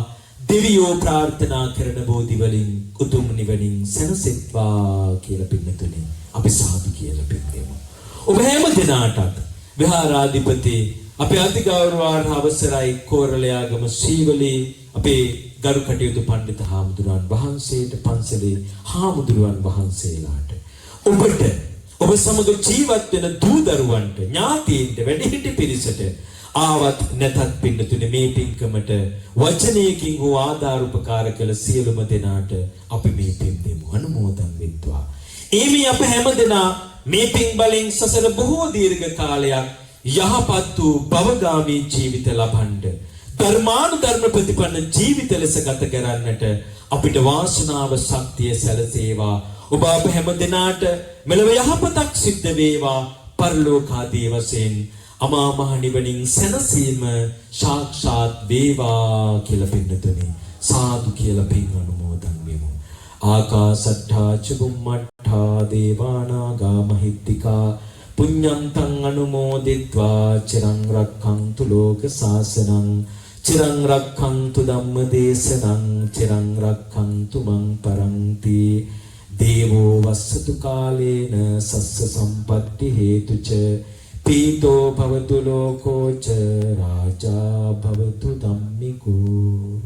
A: දෙවියෝ ප්‍රාර්ථනා කරන බෝධි වලින් උතුම් නිවනින් සැනසෙත්වා කියලා පින්නතුනි අපි සාදු කියලා පිළිගමු. ඔබ හැම දිනාටත් විහාරාධිපති අපේ අතිගෞරවාර්හ අවසරයි කෝරළයාගම ශ්‍රීවලී අපේ ගරු කටයුතු පඬිත හාමුදුරුවන් වහන්සේට, පන්සලේ හාමුදුරුවන් වහන්සේලාට, ඔබට, ඔබ සමග ජීවත් වෙන දූ දරුවන්ට, ඥාතීන්ට, වැඩිහිටි පිරිසට ආවත් නැතත් පින්නතුනේ මේ පින්කමට වචනයකින් හෝ ආධාර උපකාර කළ සියලුම දෙනාට අපි මේ පින් දෙමු. අනුමෝදන් වෙත්වා. එමි අප හැමදෙනා මේ පින් බලෙන් සසර බොහෝ දීර්ඝ කාලයක් යහපත් වූ භවගාමී ජීවිත ලබන්න, ධර්මානුධර්ම ප්‍රතිපන්න ජීවිත ලෙස ගත කරන්නට අපිට වාසනාව ශක්තිය සැලසේවා. ඔබ අප හැමදෙනාට මෙලොව යහපතක් සිද්ධ වේවා. පරලෝකාදී වශයෙන් අමා මහ නිවනින් සැනසීම සාක්ෂාත් වේවා කියලා පින්නතුනි සාදු කියලා පින් අනුමෝදන් වෙමු. ආකාසට්ඨා චුම්මට්ඨා දේවානාගා මහිත්‍තිකා පුඤ්ඤන්තං අනුමෝදිත්වා චිරං රක්ඛන්තු ලෝක සාසනං චිරං රක්ඛන්තු ධම්ම දේශනං චිරං රක්ඛන්තු මං පරන්ති. දේවෝ වස්සතු කාලේන සස්ස සම්පatti හේතුච පීතෝ භවතු ලෝකෝච රාජා භවතු ධම්මිකෝ.